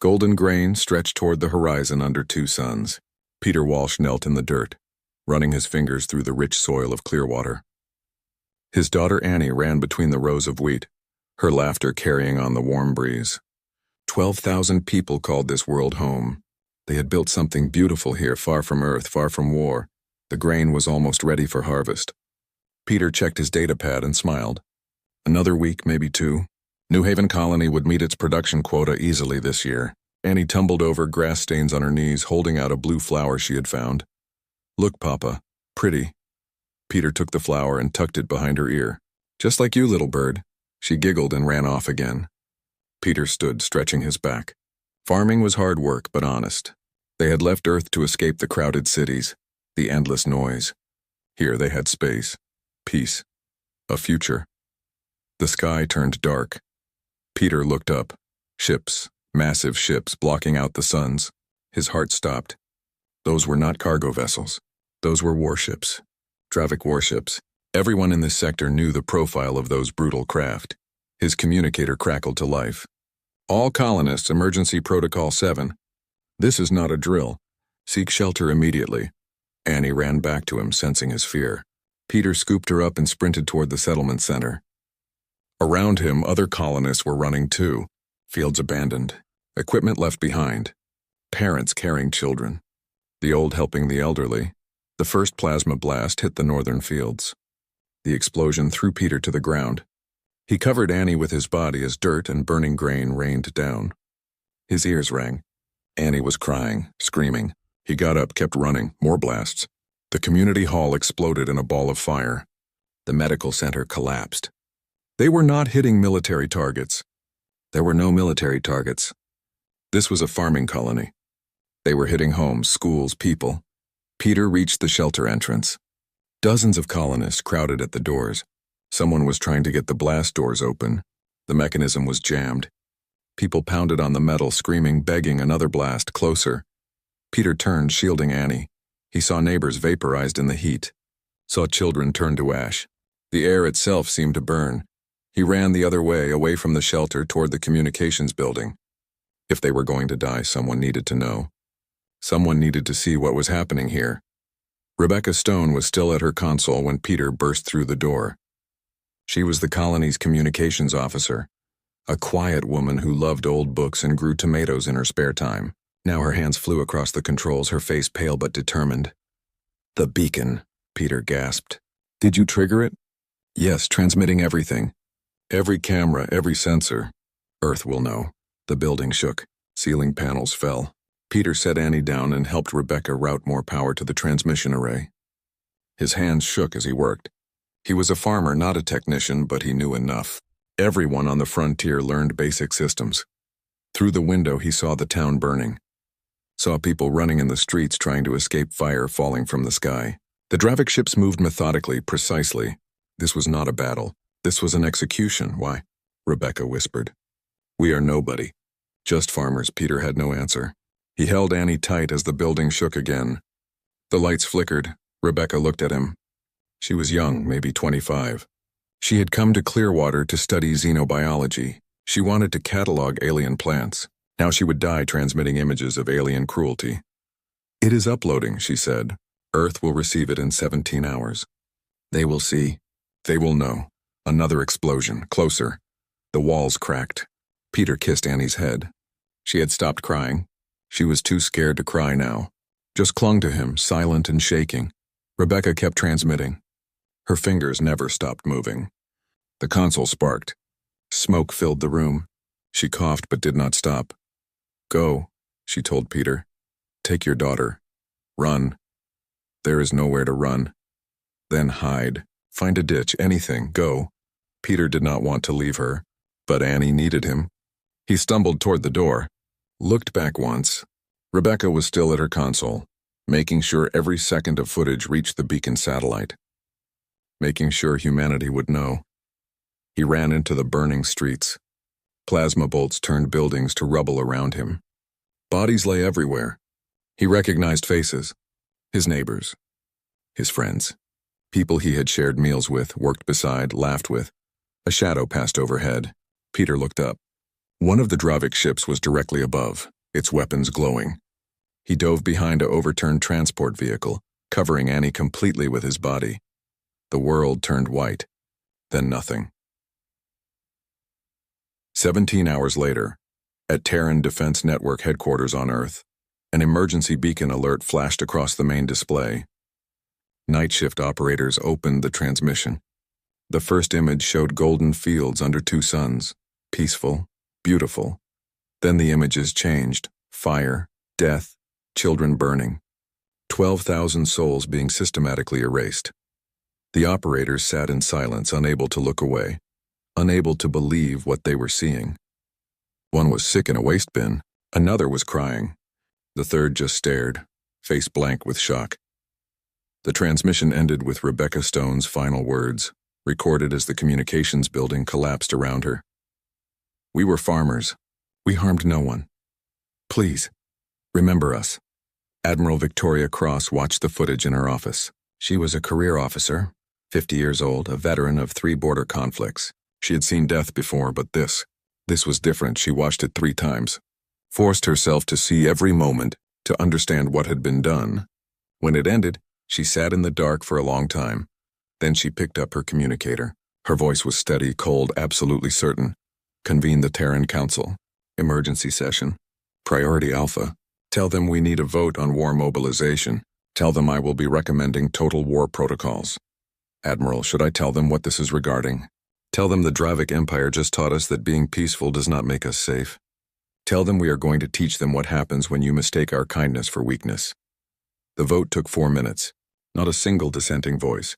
Golden grain stretched toward the horizon under two suns. Peter Walsh knelt in the dirt, running his fingers through the rich soil of Clearwater. His daughter Annie ran between the rows of wheat, her laughter carrying on the warm breeze. 12,000 people called this world home. They had built something beautiful here, far from earth, far from war. The grain was almost ready for harvest. Peter checked his data pad and smiled. Another week, maybe two. New Haven Colony would meet its production quota easily this year. Annie tumbled over, grass stains on her knees, holding out a blue flower she had found. "Look, Papa. Pretty." Peter took the flower and tucked it behind her ear. "Just like you, little bird." She giggled and ran off again. Peter stood, stretching his back. Farming was hard work, but honest. They had left Earth to escape the crowded cities, the endless noise. Here they had space, peace, a future. The sky turned dark. Peter looked up. Ships, massive ships blocking out the suns. His heart stopped. Those were not cargo vessels. Those were warships. Traffic warships. Everyone in this sector knew the profile of those brutal craft. His communicator crackled to life. "All colonists, Emergency Protocol 7. This is not a drill. Seek shelter immediately." Annie ran back to him, sensing his fear. Peter scooped her up and sprinted toward the settlement center. Around him, other colonists were running too. Fields abandoned. Equipment left behind. Parents carrying children. The old helping the elderly. The first plasma blast hit the northern fields. The explosion threw Peter to the ground. He covered Annie with his body as dirt and burning grain rained down. His ears rang. Annie was crying, screaming. He got up, kept running. More blasts. The community hall exploded in a ball of fire. The medical center collapsed. They were not hitting military targets. There were no military targets. This was a farming colony. They were hitting homes, schools, people. Peter reached the shelter entrance. Dozens of colonists crowded at the doors. Someone was trying to get the blast doors open. The mechanism was jammed. People pounded on the metal, screaming, begging another blast, closer. Peter turned, shielding Annie. He saw neighbors vaporized in the heat. Saw children turn to ash. The air itself seemed to burn. He ran the other way, away from the shelter, toward the communications building. If they were going to die, someone needed to know. Someone needed to see what was happening here. Rebecca Stone was still at her console when Peter burst through the door. She was the colony's communications officer, a quiet woman who loved old books and grew tomatoes in her spare time. Now her hands flew across the controls, her face pale but determined. "The beacon," Peter gasped. "Did you trigger it?" "Yes, transmitting everything. Every camera, every sensor. Earth will know." The building shook. Ceiling panels fell. Peter set Annie down and helped Rebecca route more power to the transmission array. His hands shook as he worked. He was a farmer, not a technician, but he knew enough. Everyone on the frontier learned basic systems. Through the window, he saw the town burning. Saw people running in the streets trying to escape fire falling from the sky. The traffic ships moved methodically, precisely. This was not a battle. This was an execution. "Why?" Rebecca whispered. "We are nobody. Just farmers." Peter had no answer. He held Annie tight as the building shook again. The lights flickered. Rebecca looked at him. She was young, maybe 25. She had come to Clearwater to study xenobiology. She wanted to catalog alien plants. Now she would die transmitting images of alien cruelty. "It is uploading," she said. "Earth will receive it in 17 hours. They will see. They will know." Another explosion, closer. The walls cracked. Peter kissed Annie's head. She had stopped crying. She was too scared to cry now. Just clung to him, silent and shaking. Rebecca kept transmitting. Her fingers never stopped moving. The console sparked. Smoke filled the room. She coughed but did not stop. "Go," she told Peter. "Take your daughter. Run. There is nowhere to run. Then hide. Find a ditch, anything. Go." Peter did not want to leave her, but Annie needed him. He stumbled toward the door, looked back once. Rebecca was still at her console, making sure every second of footage reached the beacon satellite, making sure humanity would know. He ran into the burning streets. Plasma bolts turned buildings to rubble around him. Bodies lay everywhere. He recognized faces. His neighbors. His friends. People he had shared meals with, worked beside, laughed with. A shadow passed overhead. Peter looked up. One of the Dravik ships was directly above, its weapons glowing. He dove behind a overturned transport vehicle, covering Annie completely with his body. The world turned white, then nothing. 17 hours later, at Terran Defense Network headquarters on Earth, an emergency beacon alert flashed across the main display. Night shift operators opened the transmission. The first image showed golden fields under two suns, peaceful, beautiful. Then the images changed: fire, death, children burning. 12,000 souls being systematically erased. The operators sat in silence, unable to look away, unable to believe what they were seeing. One was sick in a waste bin, another was crying. The third just stared, face blank with shock. The transmission ended with Rebecca Stone's final words, recorded as the communications building collapsed around her. "We were farmers. We harmed no one. Please, remember us." Admiral Victoria Cross watched the footage in her office. She was a career officer, 50 years old, a veteran of 3 border conflicts. She had seen death before, but this was different. She watched it 3 times, forced herself to see every moment, to understand what had been done. When it ended, she sat in the dark for a long time. Then she picked up her communicator. Her voice was steady, cold, absolutely certain. "Convene the Terran Council. Emergency session. Priority Alpha. Tell them we need a vote on war mobilization. Tell them I will be recommending total war protocols." "Admiral, should I tell them what this is regarding?" "Tell them the Dravik Empire just taught us that being peaceful does not make us safe. Tell them we are going to teach them what happens when you mistake our kindness for weakness." The vote took 4 minutes. Not a single dissenting voice.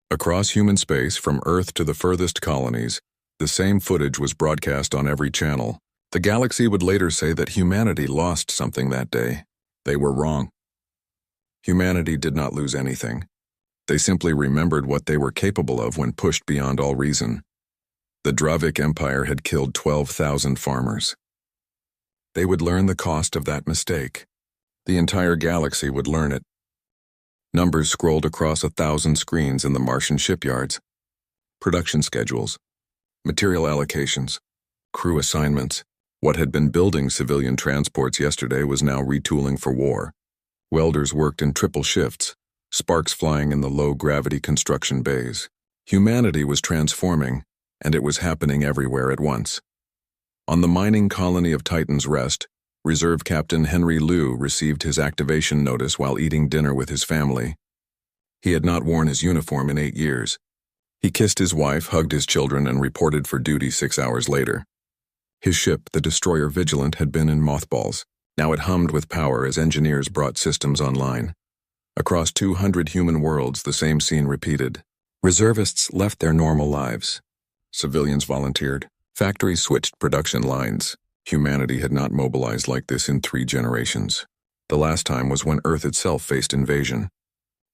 Across human space, from Earth to the furthest colonies, the same footage was broadcast on every channel. The galaxy would later say that humanity lost something that day. They were wrong. Humanity did not lose anything. They simply remembered what they were capable of when pushed beyond all reason. The Dravik Empire had killed 12,000 farmers. They would learn the cost of that mistake. The entire galaxy would learn it. Numbers scrolled across 1,000 screens in the Martian shipyards. Production schedules, material allocations, crew assignments. What had been building civilian transports yesterday was now retooling for war. Welders worked in triple shifts, sparks flying in the low-gravity construction bays. Humanity was transforming, and it was happening everywhere at once. On the mining colony of Titan's Rest, Reserve Captain Henry Liu received his activation notice while eating dinner with his family. He had not worn his uniform in 8 years. He kissed his wife, hugged his children, and reported for duty 6 hours later. His ship, the destroyer Vigilant, had been in mothballs. Now it hummed with power as engineers brought systems online. Across 200 human worlds, the same scene repeated. Reservists left their normal lives. Civilians volunteered. Factories switched production lines. Humanity had not mobilized like this in 3 generations. The last time was when Earth itself faced invasion.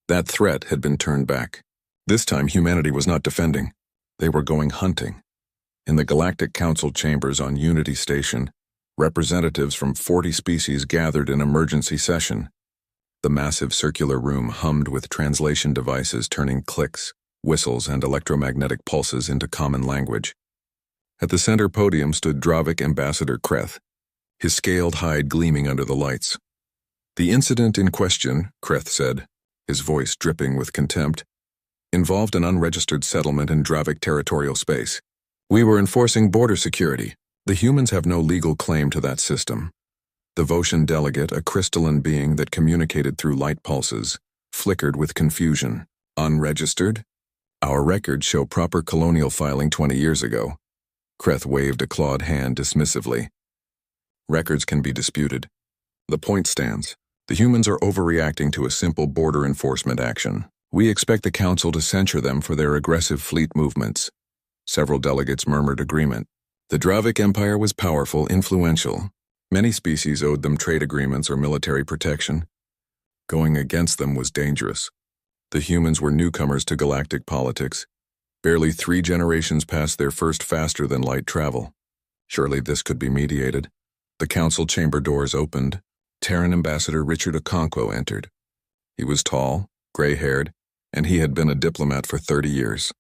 That threat had been turned back. This time humanity was not defending. They were going hunting. In the Galactic Council chambers on Unity Station, representatives from 40 species gathered in emergency session. The massive circular room hummed with translation devices turning clicks, whistles, and electromagnetic pulses into common language. At the center podium stood Dravik Ambassador Kreth, his scaled hide gleaming under the lights. "The incident in question," Kreth said, his voice dripping with contempt, "involved an unregistered settlement in Dravik territorial space. We were enforcing border security. The humans have no legal claim to that system." The Voshan delegate, a crystalline being that communicated through light pulses, flickered with confusion. "Unregistered? Our records show proper colonial filing 20 years ago." Kreth waved a clawed hand dismissively. "Records can be disputed. The point stands. The humans are overreacting to a simple border enforcement action. We expect the Council to censure them for their aggressive fleet movements." Several delegates murmured agreement. The Dravik Empire was powerful, influential. Many species owed them trade agreements or military protection. Going against them was dangerous. The humans were newcomers to galactic politics. Barely 3 generations past their first faster-than-light travel. Surely this could be mediated. The council chamber doors opened. Terran Ambassador Richard Okonkwo entered. He was tall, gray-haired, and he had been a diplomat for 30 years.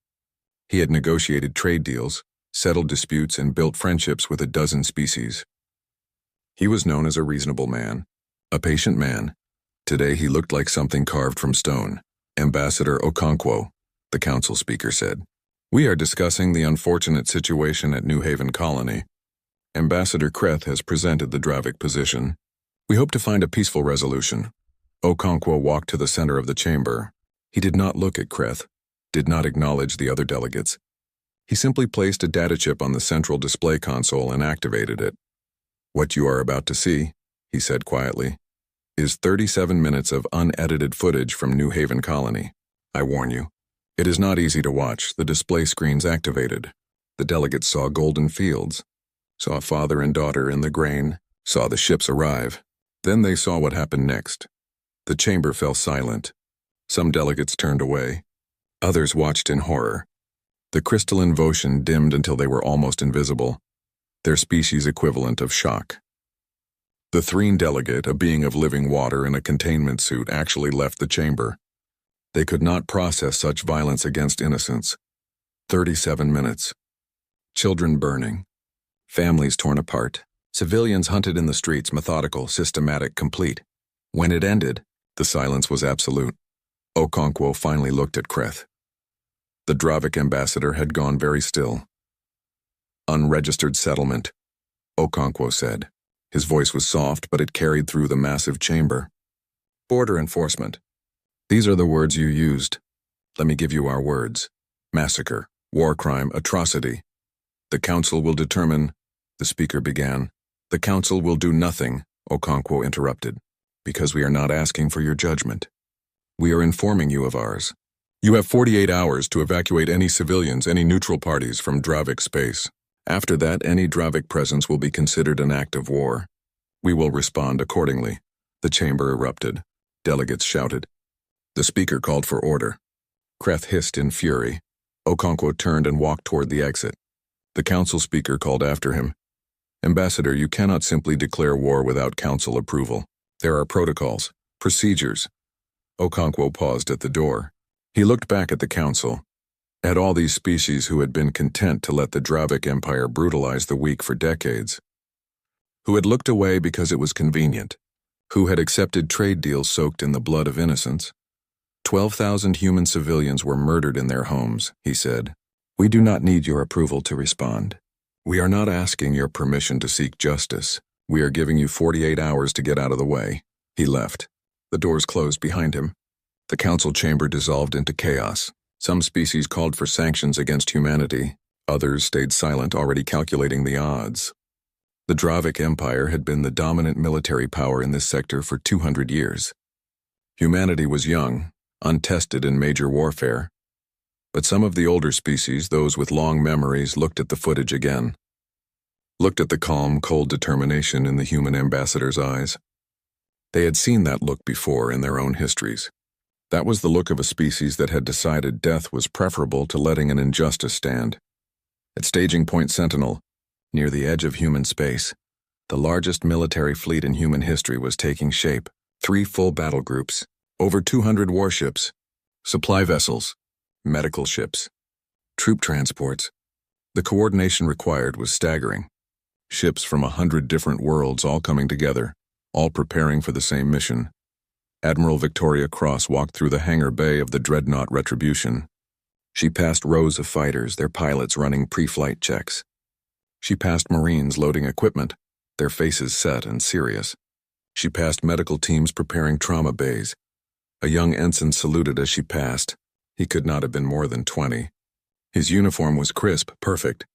He had negotiated trade deals, settled disputes, and built friendships with a dozen species. He was known as a reasonable man, a patient man. Today he looked like something carved from stone. Ambassador Okonkwo, the council speaker said. We are discussing the unfortunate situation at New Haven Colony. Ambassador Kreth has presented the Dravik position. We hope to find a peaceful resolution. Okonkwo walked to the center of the chamber. He did not look at Kreth, did not acknowledge the other delegates. He simply placed a data chip on the central display console and activated it. What you are about to see, he said quietly, is 37 minutes of unedited footage from New Haven Colony. I warn you, it is not easy to watch. The display screens activated. The delegates saw golden fields, saw father and daughter in the grain, saw the ships arrive. Then they saw what happened next. The chamber fell silent. Some delegates turned away. Others watched in horror. The crystalline Voshan dimmed until they were almost invisible, their species equivalent of shock. The Threen delegate, a being of living water in a containment suit, actually left the chamber. They could not process such violence against innocents. 37 minutes. Children burning. Families torn apart. Civilians hunted in the streets, methodical, systematic, complete. When it ended, the silence was absolute. Okonkwo finally looked at Kreth. The Dravik ambassador had gone very still. Unregistered settlement, Okonkwo said. His voice was soft, but it carried through the massive chamber. Border enforcement. These are the words you used. Let me give you our words. Massacre, war crime, atrocity. The council will determine, the speaker began. The council will do nothing, Okonkwo interrupted, because we are not asking for your judgment. We are informing you of ours. You have 48 hours to evacuate any civilians, any neutral parties from Dravik space. After that, any Dravik presence will be considered an act of war. We will respond accordingly. The chamber erupted. Delegates shouted. The speaker called for order. Kreth hissed in fury. Okonkwo turned and walked toward the exit. The council speaker called after him. Ambassador, you cannot simply declare war without council approval. There are protocols, procedures. Okonkwo paused at the door. He looked back at the council, at all these species who had been content to let the Dravik Empire brutalize the weak for decades, who had looked away because it was convenient, who had accepted trade deals soaked in the blood of innocents. 12,000 human civilians were murdered in their homes, he said. We do not need your approval to respond. We are not asking your permission to seek justice. We are giving you 48 hours to get out of the way. He left. The doors closed behind him. The council chamber dissolved into chaos. Some species called for sanctions against humanity. Others stayed silent, already calculating the odds. The Dravik Empire had been the dominant military power in this sector for 200 years. Humanity was young, untested in major warfare. But some of the older species, those with long memories, looked at the footage again. Looked at the calm, cold determination in the human ambassador's eyes. They had seen that look before in their own histories. That was the look of a species that had decided death was preferable to letting an injustice stand. At Staging Point Sentinel, near the edge of human space, the largest military fleet in human history was taking shape. 3 full battle groups, over 200 warships, supply vessels, medical ships, troop transports. The coordination required was staggering. Ships from 100 different worlds all coming together, all preparing for the same mission. Admiral Victoria Cross walked through the hangar bay of the dreadnought Retribution. She passed rows of fighters, their pilots running pre-flight checks. She passed Marines loading equipment, their faces set and serious. She passed medical teams preparing trauma bays. A young ensign saluted as she passed. He could not have been more than 20. His uniform was crisp, perfect.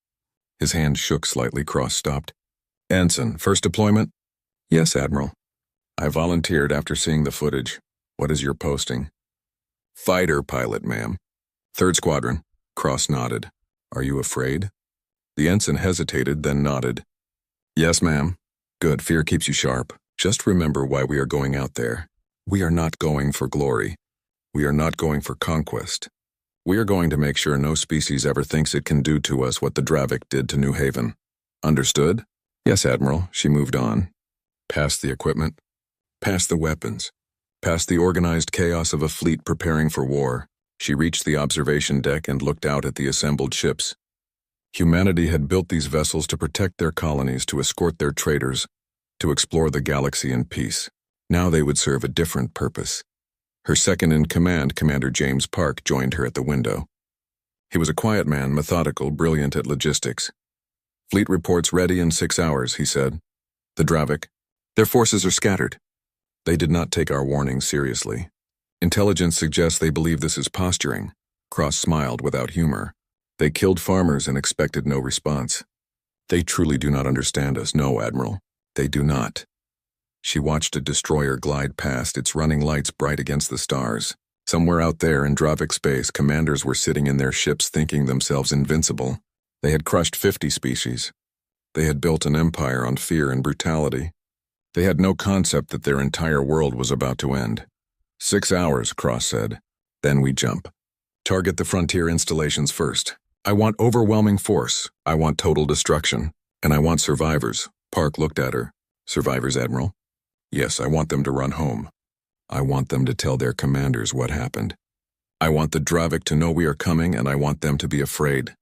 His hand shook slightly, Cross stopped. Ensign, first deployment? Yes, Admiral. I volunteered after seeing the footage. What is your posting? Fighter pilot, ma'am. 3rd Squadron. Cross nodded. Are you afraid? The ensign hesitated, then nodded. Yes, ma'am. Good, fear keeps you sharp. Just remember why we are going out there. We are not going for glory. We are not going for conquest. We are going to make sure no species ever thinks it can do to us what the Dravik did to New Haven. Understood? Yes, Admiral. She moved on. Past the equipment. Past the weapons. Past the organized chaos of a fleet preparing for war. She reached the observation deck and looked out at the assembled ships. Humanity had built these vessels to protect their colonies, to escort their traders, to explore the galaxy in peace. Now they would serve a different purpose. Her second-in-command, Commander James Park, joined her at the window. He was a quiet man, methodical, brilliant at logistics. "Fleet reports ready in 6 hours," he said. "The Dravik. Their forces are scattered." They did not take our warning seriously. "Intelligence suggests they believe this is posturing." Cross smiled without humor. "They killed farmers and expected no response. They truly do not understand us, no, Admiral. They do not." She watched a destroyer glide past, its running lights bright against the stars. Somewhere out there in Dravik space, commanders were sitting in their ships thinking themselves invincible. They had crushed 50 species. They had built an empire on fear and brutality. They had no concept that their entire world was about to end. 6 hours, Cross said. "Then we jump. Target the frontier installations first. I want overwhelming force. I want total destruction. And I want survivors." Park looked at her. "Survivors, Admiral?" "Yes, I want them to run home. I want them to tell their commanders what happened. I want the Dravik to know we are coming, and I want them to be afraid."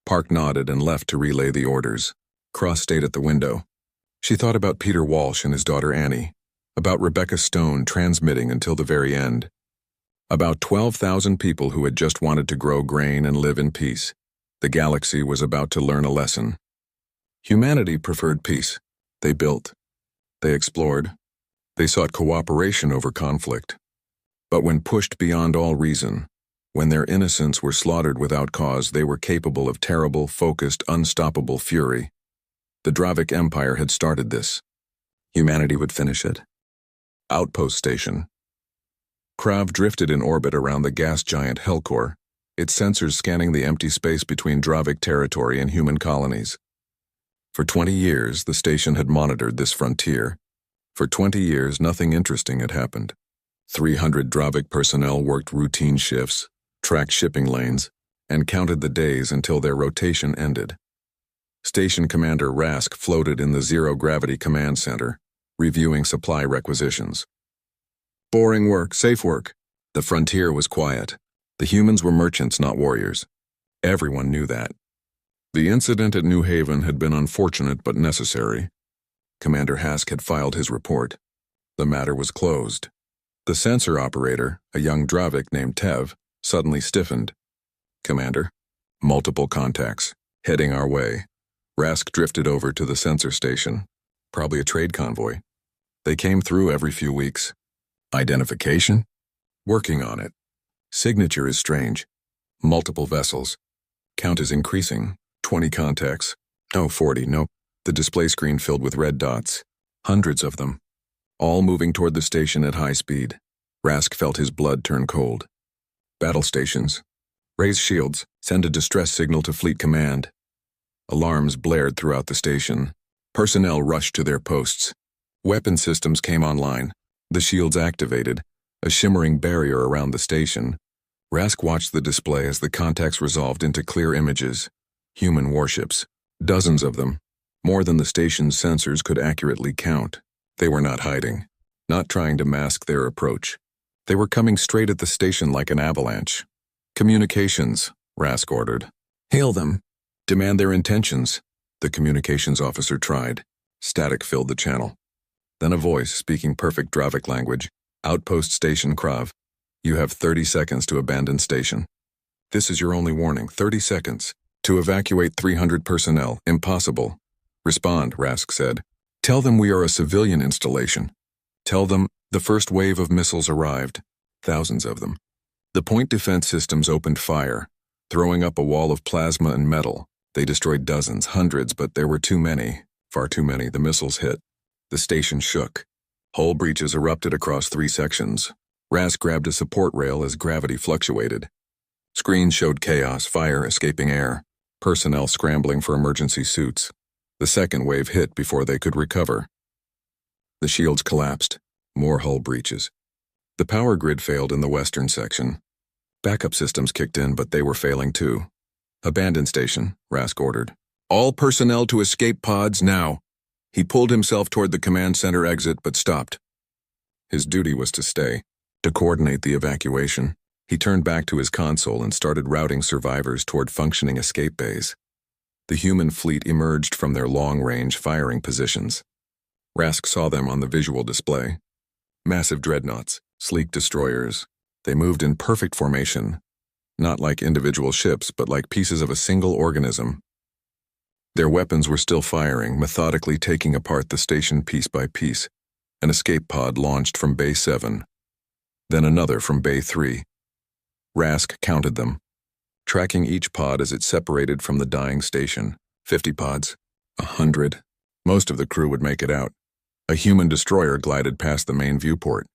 Park nodded and left to relay the orders. Cross stayed at the window. She thought about Peter Walsh and his daughter Annie, about Rebecca Stone transmitting until the very end, about 12,000 people who had just wanted to grow grain and live in peace. The galaxy was about to learn a lesson. Humanity preferred peace. They built. They explored. They sought cooperation over conflict. But when pushed beyond all reason, when their innocents were slaughtered without cause, they were capable of terrible, focused, unstoppable fury. The Dravik Empire had started this. Humanity would finish it. Outpost Station. Krav drifted in orbit around the gas giant Helcor, its sensors scanning the empty space between Dravik territory and human colonies. For 20 years, the station had monitored this frontier. For 20 years, nothing interesting had happened. 300 Dravik personnel worked routine shifts, tracked shipping lanes, and counted the days until their rotation ended. Station Commander Rask floated in the zero-gravity command center, reviewing supply requisitions. "Boring work, safe work." The frontier was quiet. The humans were merchants, not warriors. Everyone knew that. The incident at New Haven had been unfortunate but necessary. Commander Hask had filed his report. The matter was closed. The sensor operator, a young Dravik named Tev, suddenly stiffened. "Commander." "Multiple contacts. Heading our way." Rask drifted over to the sensor station. "Probably a trade convoy. They came through every few weeks." "Identification?" "Working on it. Signature is strange. Multiple vessels. Count is increasing. 20 contacts. No, 40, no." The display screen filled with red dots. Hundreds of them. All moving toward the station at high speed. Rask felt his blood turn cold. "Battle stations. Raise shields. Send a distress signal to Fleet Command." Alarms blared throughout the station. Personnel rushed to their posts. Weapon systems came online. The shields activated, a shimmering barrier around the station. Rask watched the display as the contacts resolved into clear images. Human warships. Dozens of them. More than the station's sensors could accurately count. They were not hiding, not trying to mask their approach. They were coming straight at the station like an avalanche. "Communications," Rask ordered. "Hail them. Demand their intentions." The communications officer tried. Static filled the channel. Then a voice, speaking perfect Dravik language. "Outpost Station Krav. You have 30 seconds to abandon station. This is your only warning, 30 seconds. To evacuate 300 personnel, impossible." "Respond," Rask said. "Tell them we are a civilian installation. Tell them the first wave of missiles arrived. Thousands of them." The point defense systems opened fire, throwing up a wall of plasma and metal. They destroyed dozens, hundreds, but there were too many. Far too many. The missiles hit. The station shook. Hull breaches erupted across 3 sections. Rask grabbed a support rail as gravity fluctuated. Screens showed chaos, fire, escaping air, personnel scrambling for emergency suits. The second wave hit before they could recover. The shields collapsed. More hull breaches. The power grid failed in the western section. Backup systems kicked in, but they were failing too. "Abandon station," Rask ordered. "All personnel to escape pods now." He pulled himself toward the command center exit, but stopped. His duty was to stay, to coordinate the evacuation. He turned back to his console and started routing survivors toward functioning escape bays. The human fleet emerged from their long-range firing positions. Rask saw them on the visual display. Massive dreadnoughts, sleek destroyers. They moved in perfect formation, not like individual ships, but like pieces of a single organism. Their weapons were still firing, methodically taking apart the station piece by piece. An escape pod launched from Bay 7, then another from Bay 3. Rask counted them, tracking each pod as it separated from the dying station. 50 pods, 100. Most of the crew would make it out. A human destroyer glided past the main viewport.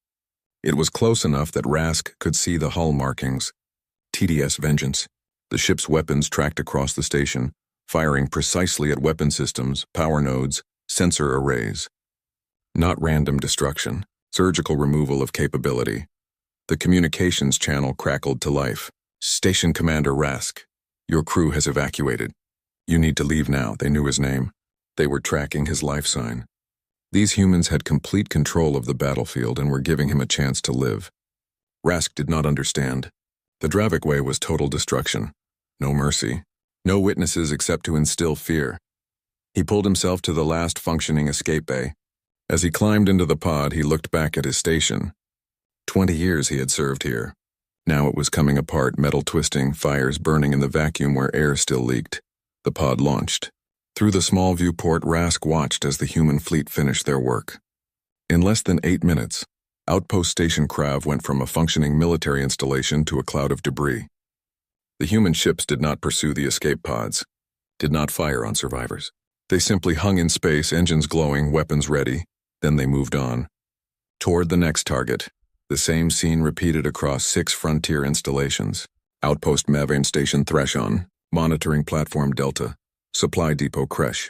It was close enough that Rask could see the hull markings. TDS Vengeance. The ship's weapons tracked across the station, firing precisely at weapon systems, power nodes, sensor arrays. Not random destruction, surgical removal of capability. The communications channel crackled to life. Station Commander Rask, your crew has evacuated. You need to leave now. They knew his name. They were tracking his life sign. These humans had complete control of the battlefield and were giving him a chance to live. Rask did not understand. The Dravik way was total destruction. No mercy. No witnesses except to instill fear. He pulled himself to the last functioning escape bay. As he climbed into the pod, he looked back at his station. 20 years he had served here. Now it was coming apart, metal twisting, fires burning in the vacuum where air still leaked. The pod launched. Through the small viewport, Rask watched as the human fleet finished their work. In less than 8 minutes, Outpost Station Krav went from a functioning military installation to a cloud of debris. The human ships did not pursue the escape pods, did not fire on survivors. They simply hung in space, engines glowing, weapons ready. Then they moved on. Toward the next target, the same scene repeated across 6 frontier installations. Outpost Mavane Station Threshon, Monitoring Platform Delta, Supply Depot Kresh.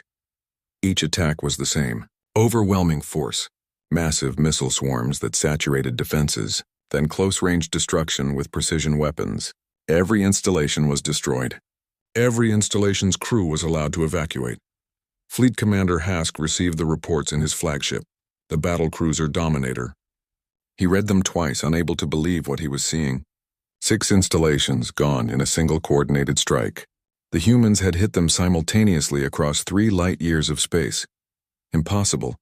Each attack was the same. Overwhelming force, massive missile swarms that saturated defenses, then close-range destruction with precision weapons. Every installation was destroyed. Every installation's crew was allowed to evacuate. Fleet Commander Hask received the reports in his flagship, the battlecruiser Dominator. He read them twice, unable to believe what he was seeing. 6 installations gone in a single coordinated strike. The humans had hit them simultaneously across 3 light years of space. Impossible.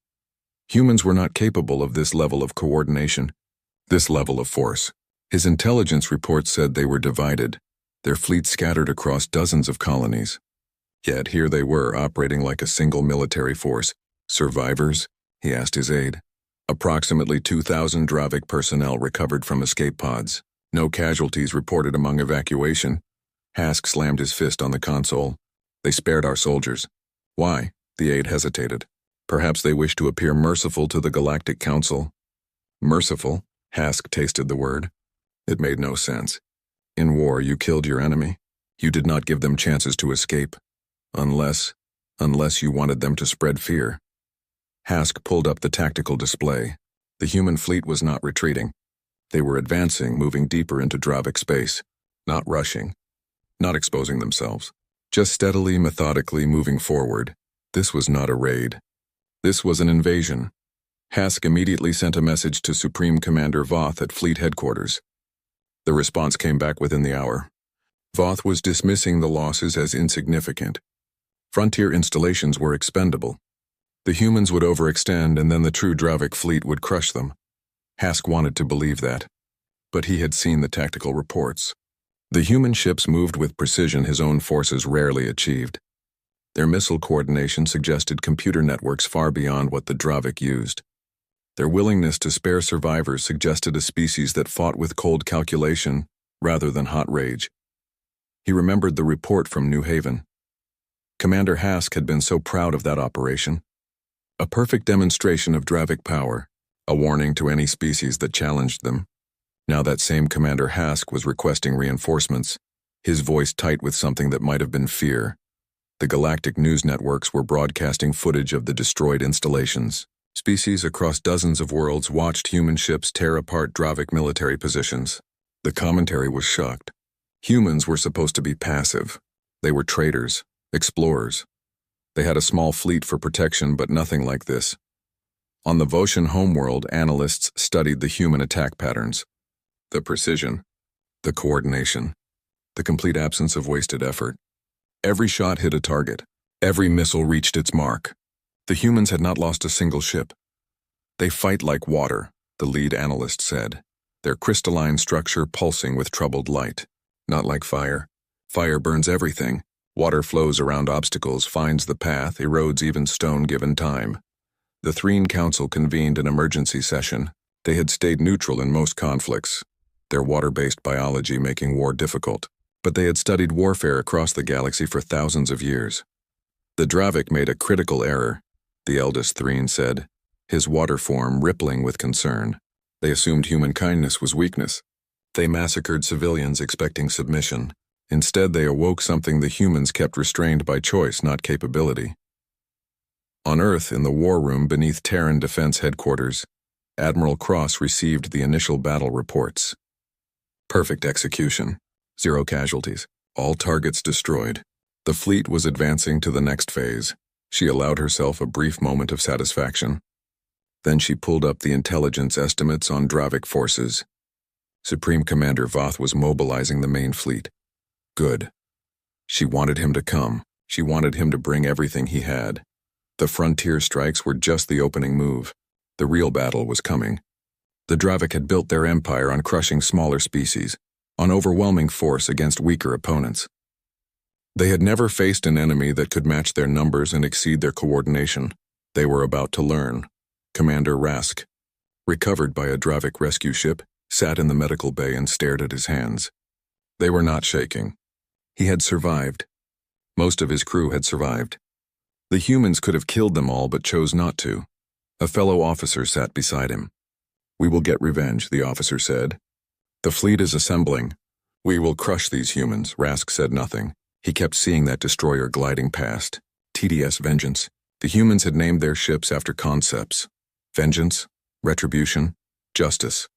Humans were not capable of this level of coordination, this level of force. His intelligence reports said they were divided, their fleet scattered across dozens of colonies. Yet here they were, operating like a single military force. Survivors? He asked his aide. Approximately 2,000 Dravik personnel recovered from escape pods. No casualties reported among evacuation. Hask slammed his fist on the console. They spared our soldiers. Why? The aide hesitated. Perhaps they wished to appear merciful to the Galactic Council. Merciful? Hask tasted the word. It made no sense. In war, you killed your enemy. You did not give them chances to escape. Unless you wanted them to spread fear. Hask pulled up the tactical display. The human fleet was not retreating. They were advancing, moving deeper into Dravik space. Not rushing. Not exposing themselves. Just steadily, methodically moving forward. This was not a raid. This was an invasion. Hask immediately sent a message to Supreme Commander Voth at Fleet Headquarters. The response came back within the hour. Voth was dismissing the losses as insignificant. Frontier installations were expendable. The humans would overextend and then the true Dravik fleet would crush them. Hask wanted to believe that. But he had seen the tactical reports. The human ships moved with precision his own forces rarely achieved. Their missile coordination suggested computer networks far beyond what the Dravik used. Their willingness to spare survivors suggested a species that fought with cold calculation rather than hot rage. He remembered the report from New Haven. Commander Hask had been so proud of that operation. A perfect demonstration of Dravik power, a warning to any species that challenged them. Now that same Commander Hask was requesting reinforcements, his voice tight with something that might have been fear. The galactic news networks were broadcasting footage of the destroyed installations. Species across dozens of worlds watched human ships tear apart Dravik military positions. The commentary was shocked. Humans were supposed to be passive. They were traders, explorers. They had a small fleet for protection, but nothing like this. On the Voshan homeworld, analysts studied the human attack patterns. The precision, the coordination, the complete absence of wasted effort. Every shot hit a target, Every missile reached its mark. The humans had not lost a single ship. They fight like water, the lead analyst said, their crystalline structure pulsing with troubled light. Not like fire. Fire burns everything. Water flows around obstacles, finds the path, erodes even stone given time. The Threen Council convened an emergency session. They had stayed neutral in most conflicts, their water-based biology making war difficult. But they had studied warfare across the galaxy for thousands of years. The Dravik made a critical error, the eldest Threen said, his water form rippling with concern. They assumed human kindness was weakness. They massacred civilians expecting submission. Instead, they awoke something the humans kept restrained by choice, not capability. On Earth, in the war room beneath Terran Defense Headquarters, Admiral Cross received the initial battle reports. Perfect execution. 0 casualties. All targets destroyed. The fleet was advancing to the next phase. She allowed herself a brief moment of satisfaction. Then she pulled up the intelligence estimates on Dravik forces. Supreme Commander Voth was mobilizing the main fleet. Good. She wanted him to come. She wanted him to bring everything he had. The frontier strikes were just the opening move. The real battle was coming. The Dravik had built their empire on crushing smaller species, on overwhelming force against weaker opponents. They had never faced an enemy that could match their numbers and exceed their coordination. They were about to learn. Commander Rask, recovered by a Dravik rescue ship, sat in the medical bay and stared at his hands. They were not shaking. He had survived. Most of his crew had survived. The humans could have killed them all but chose not to. A fellow officer sat beside him. "We will get revenge," the officer said. "The fleet is assembling. We will crush these humans." Rask said nothing. He kept seeing that destroyer gliding past. TDS Vengeance. The humans had named their ships after concepts. Vengeance, retribution, justice.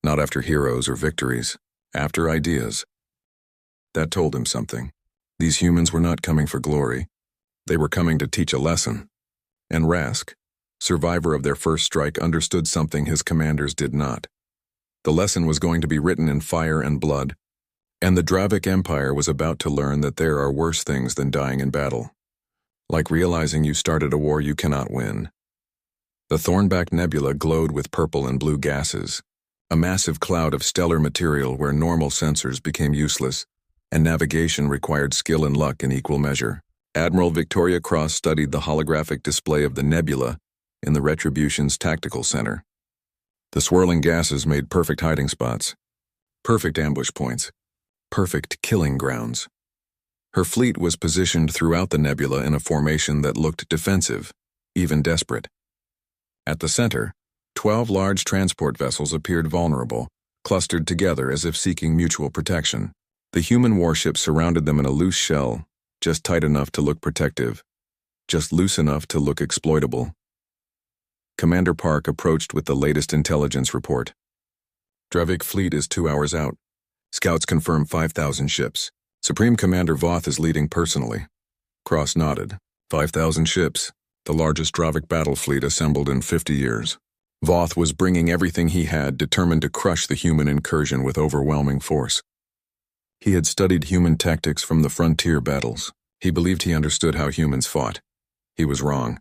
Not after heroes or victories, after ideas. That told him something. These humans were not coming for glory. They were coming to teach a lesson. And Rask, survivor of their first strike, understood something his commanders did not. The lesson was going to be written in fire and blood, and the Dravik Empire was about to learn that there are worse things than dying in battle. Like realizing you started a war you cannot win. The Thornback Nebula glowed with purple and blue gases, a massive cloud of stellar material where normal sensors became useless, and navigation required skill and luck in equal measure. Admiral Victoria Cross studied the holographic display of the nebula in the Retribution's tactical center. The swirling gases made perfect hiding spots, perfect ambush points, perfect killing grounds. Her fleet was positioned throughout the nebula in a formation that looked defensive, even desperate. At the center, 12 large transport vessels appeared vulnerable, clustered together as if seeking mutual protection. The human warships surrounded them in a loose shell, just tight enough to look protective, just loose enough to look exploitable. Commander Park approached with the latest intelligence report. Dravik fleet is 2 hours out. Scouts confirm 5,000 ships. Supreme Commander Voth is leading personally. Cross nodded. 5,000 ships, the largest Dravik battle fleet assembled in 50 years. Voth was bringing everything he had, determined to crush the human incursion with overwhelming force. He had studied human tactics from the frontier battles. He believed he understood how humans fought. He was wrong.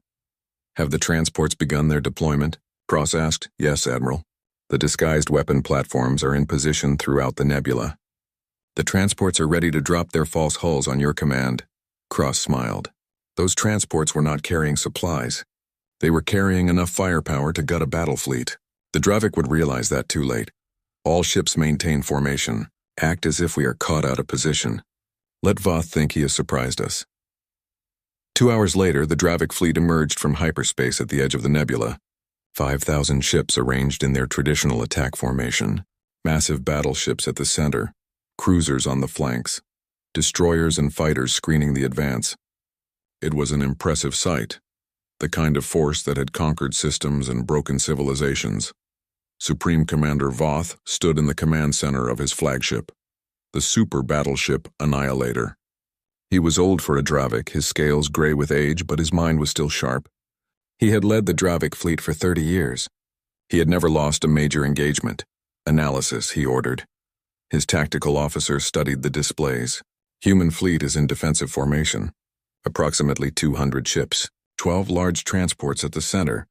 "Have the transports begun their deployment?" Cross asked. "Yes, Admiral. The disguised weapon platforms are in position throughout the nebula. The transports are ready to drop their false hulls on your command." Cross smiled. Those transports were not carrying supplies. They were carrying enough firepower to gut a battle fleet. The Dravik would realize that too late. All ships maintain formation. Act as if we are caught out of position. Let Voth think he has surprised us. 2 hours later, the Dravik fleet emerged from hyperspace at the edge of the nebula. 5,000 ships arranged in their traditional attack formation. Massive battleships at the center, cruisers on the flanks, destroyers and fighters screening the advance. It was an impressive sight, the kind of force that had conquered systems and broken civilizations. Supreme Commander Voth stood in the command center of his flagship, the super battleship Annihilator. He was old for a Dravik, his scales gray with age, but his mind was still sharp. He had led the Dravik fleet for 30 years. He had never lost a major engagement. "Analysis," he ordered. His tactical officer studied the displays. "Human fleet is in defensive formation. Approximately 200 ships, 12 large transports at the center,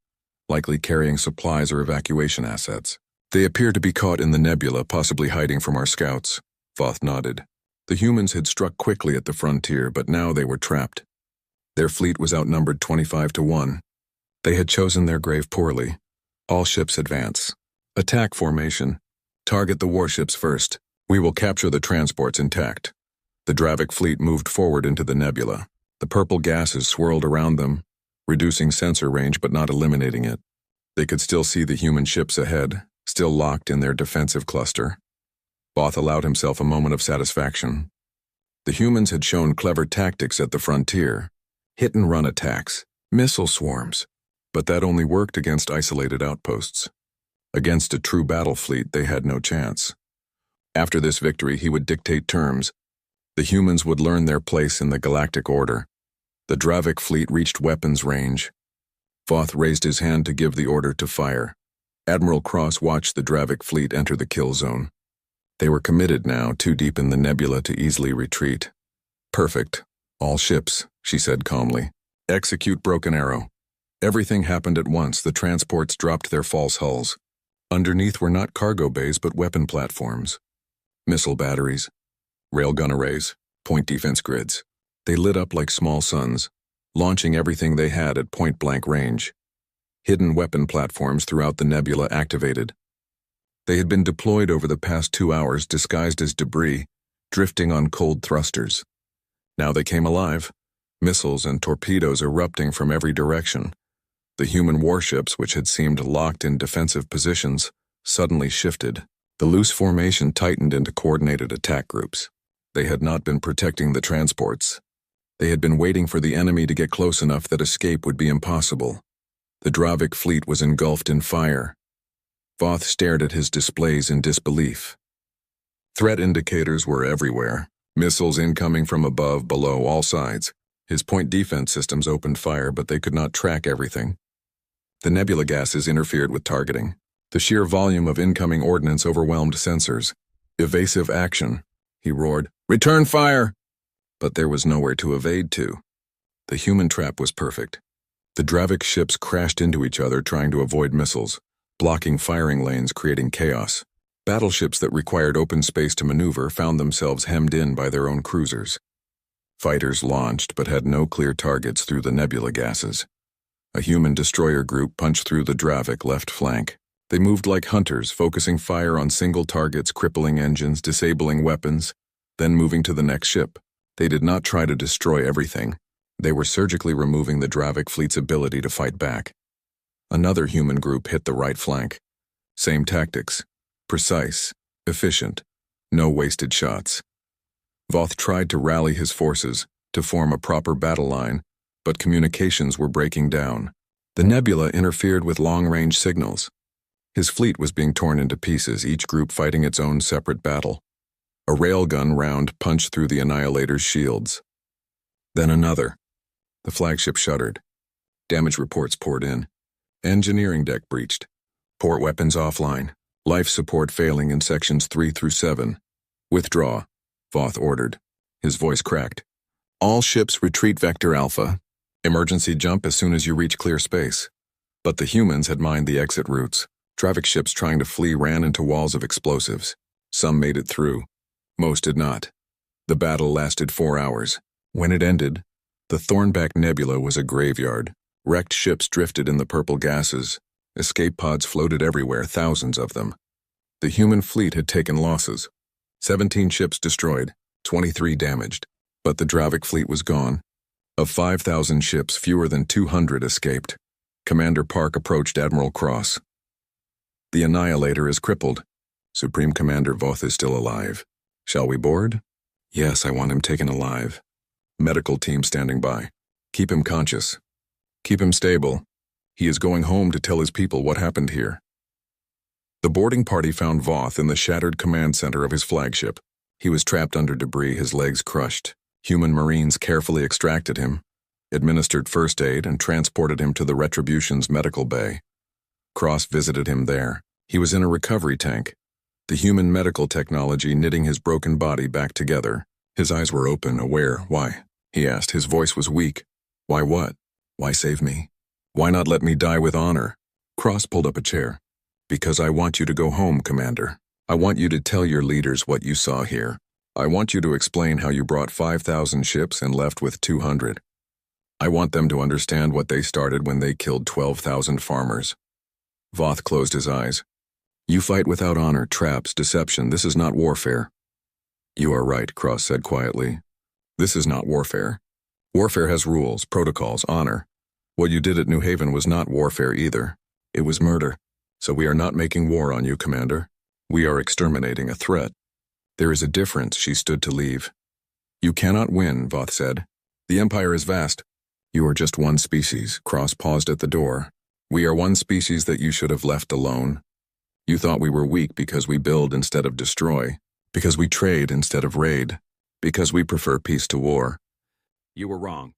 likely carrying supplies or evacuation assets. They appear to be caught in the nebula, possibly hiding from our scouts. Voth nodded. The humans had struck quickly at the frontier, but now they were trapped. Their fleet was outnumbered 25-1. They had chosen their grave poorly. All ships advance. Attack formation. Target the warships first. We will capture the transports intact. The Dravik fleet moved forward into the nebula. The purple gases swirled around them, reducing sensor range but not eliminating it. They could still see the human ships ahead, still locked in their defensive cluster. Voth allowed himself a moment of satisfaction. The humans had shown clever tactics at the frontier. Hit-and-run attacks, missile swarms. But that only worked against isolated outposts. Against a true battle fleet, they had no chance. After this victory, he would dictate terms. The humans would learn their place in the galactic order. The Dravik fleet reached weapons range. Voth raised his hand to give the order to fire. Admiral Cross watched the Dravik fleet enter the kill zone. They were committed now, too deep in the nebula to easily retreat. Perfect. All ships, she said calmly. Execute Broken Arrow. Everything happened at once. The transports dropped their false hulls. Underneath were not cargo bays but weapon platforms. Missile batteries, railgun arrays, point defense grids. They lit up like small suns, launching everything they had at point-blank range. Hidden weapon platforms throughout the nebula activated. They had been deployed over the past 2 hours disguised as debris, drifting on cold thrusters. Now they came alive, missiles and torpedoes erupting from every direction. The human warships, which had seemed locked in defensive positions, suddenly shifted. The loose formation tightened into coordinated attack groups. They had not been protecting the transports. They had been waiting for the enemy to get close enough that escape would be impossible. The Dravik fleet was engulfed in fire. Voth stared at his displays in disbelief. Threat indicators were everywhere. Missiles incoming from above, below, all sides. His point defense systems opened fire, but they could not track everything. The nebula gases interfered with targeting. The sheer volume of incoming ordnance overwhelmed sensors. Evasive action, he roared. Return fire! But there was nowhere to evade to. The human trap was perfect. The Dravik ships crashed into each other trying to avoid missiles, blocking firing lanes, creating chaos. Battleships that required open space to maneuver found themselves hemmed in by their own cruisers. Fighters launched but had no clear targets through the nebula gases. A human destroyer group punched through the Dravik left flank. They moved like hunters, focusing fire on single targets, crippling engines, disabling weapons, then moving to the next ship. They did not try to destroy everything. They were surgically removing the Dravik fleet's ability to fight back. Another human group hit the right flank. Same tactics. Precise, efficient, no wasted shots. Voth tried to rally his forces, to form a proper battle line, but communications were breaking down. The nebula interfered with long-range signals. His fleet was being torn into pieces, each group fighting its own separate battle. A railgun round punched through the Annihilator's shields. Then another. The flagship shuddered. Damage reports poured in. Engineering deck breached. Port weapons offline. Life support failing in sections 3 through 7. Withdraw, Voth ordered. His voice cracked. All ships retreat Vector Alpha. Emergency jump as soon as you reach clear space. But the humans had mined the exit routes. Dravik ships trying to flee ran into walls of explosives. Some made it through. Most did not. The battle lasted 4 hours. When it ended, the Thornback Nebula was a graveyard. Wrecked ships drifted in the purple gases. Escape pods floated everywhere, thousands of them. The human fleet had taken losses. 17 ships destroyed, 23 damaged. But the Dravik fleet was gone. Of 5,000 ships, fewer than 200 escaped. Commander Park approached Admiral Cross. The Annihilator is crippled. Supreme Commander Voth is still alive. Shall we board? Yes, I want him taken alive. Medical team standing by. Keep him conscious. Keep him stable. He is going home to tell his people what happened here. The boarding party found Voth in the shattered command center of his flagship. He was trapped under debris, his legs crushed. Human Marines carefully extracted him, administered first aid, and transported him to the Retribution's medical bay. Cross visited him there. He was in a recovery tank, the human medical technology knitting his broken body back together. His eyes were open, aware. Why? he asked. His voice was weak. Why what? Why save me? Why not let me die with honor? Cross pulled up a chair. Because I want you to go home, Commander. I want you to tell your leaders what you saw here. I want you to explain how you brought 5,000 ships and left with 200. I want them to understand what they started when they killed 12,000 farmers. Voth closed his eyes. You fight without honor, traps, deception. This is not warfare. You are right, Cross said quietly. This is not warfare. Warfare has rules, protocols, honor. What you did at New Haven was not warfare either. It was murder. So we are not making war on you, Commander. We are exterminating a threat. There is a difference. She stood to leave. You cannot win, Voth said. The Empire is vast. You are just one species. Cross paused at the door. We are one species that you should have left alone. You thought we were weak because we build instead of destroy, because we trade instead of raid, because we prefer peace to war. You were wrong.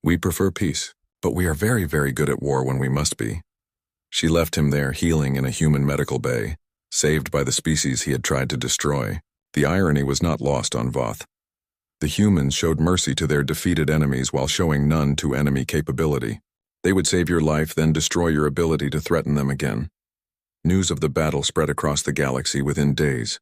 We prefer peace, but we are very, very good at war when we must be. She left him there healing in a human medical bay, saved by the species he had tried to destroy. The irony was not lost on Voth. The humans showed mercy to their defeated enemies while showing none to enemy capability. They would save your life, then destroy your ability to threaten them again. News of the battle spread across the galaxy within days.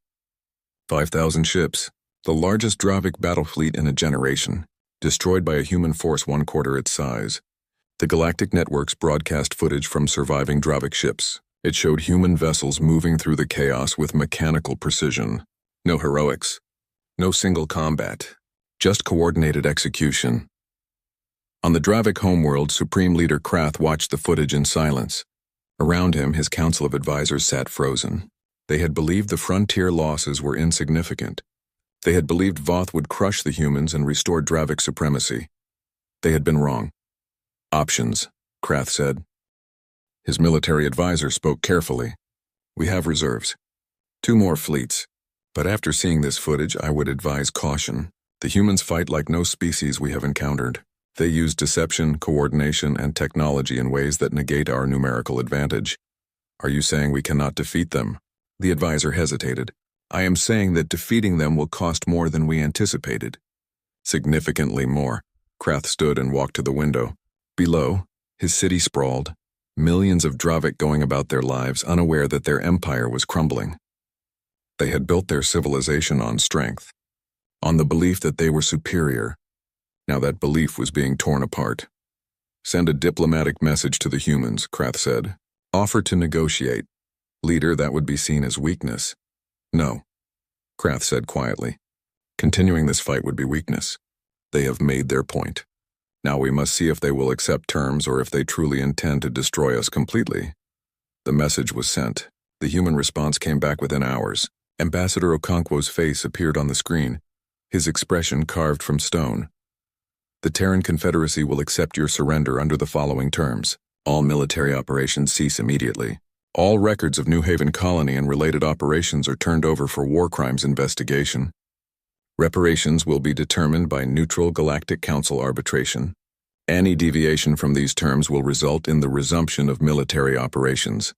5,000 ships, the largest Dravic battle fleet in a generation, destroyed by a human force 1/4 its size. The galactic networks broadcast footage from surviving Dravic ships. It showed human vessels moving through the chaos with mechanical precision. No heroics. No single combat. Just coordinated execution. On the Dravic homeworld, Supreme Leader Krath watched the footage in silence. Around him, his council of advisors sat frozen. They had believed the frontier losses were insignificant. They had believed Voth would crush the humans and restore Dravic supremacy. They had been wrong. Options, Krath said. His military advisor spoke carefully. We have reserves. 2 more fleets. But after seeing this footage, I would advise caution. The humans fight like no species we have encountered. They use deception, coordination, and technology in ways that negate our numerical advantage. Are you saying we cannot defeat them? The advisor hesitated. I am saying that defeating them will cost more than we anticipated. Significantly more. Krath stood and walked to the window. Below, his city sprawled. Millions of Dravic going about their lives, unaware that their empire was crumbling. They had built their civilization on strength, on the belief that they were superior. Now that belief was being torn apart. Send a diplomatic message to the humans, Krath said. Offer to negotiate. Leader, that would be seen as weakness. No, Krath said quietly. Continuing this fight would be weakness. They have made their point. Now we must see if they will accept terms or if they truly intend to destroy us completely. The message was sent. The human response came back within hours. Ambassador Okonkwo's face appeared on the screen, his expression carved from stone. The Terran Confederacy will accept your surrender under the following terms. All military operations cease immediately. All records of New Haven Colony and related operations are turned over for war crimes investigation. Reparations will be determined by neutral Galactic Council arbitration. Any deviation from these terms will result in the resumption of military operations.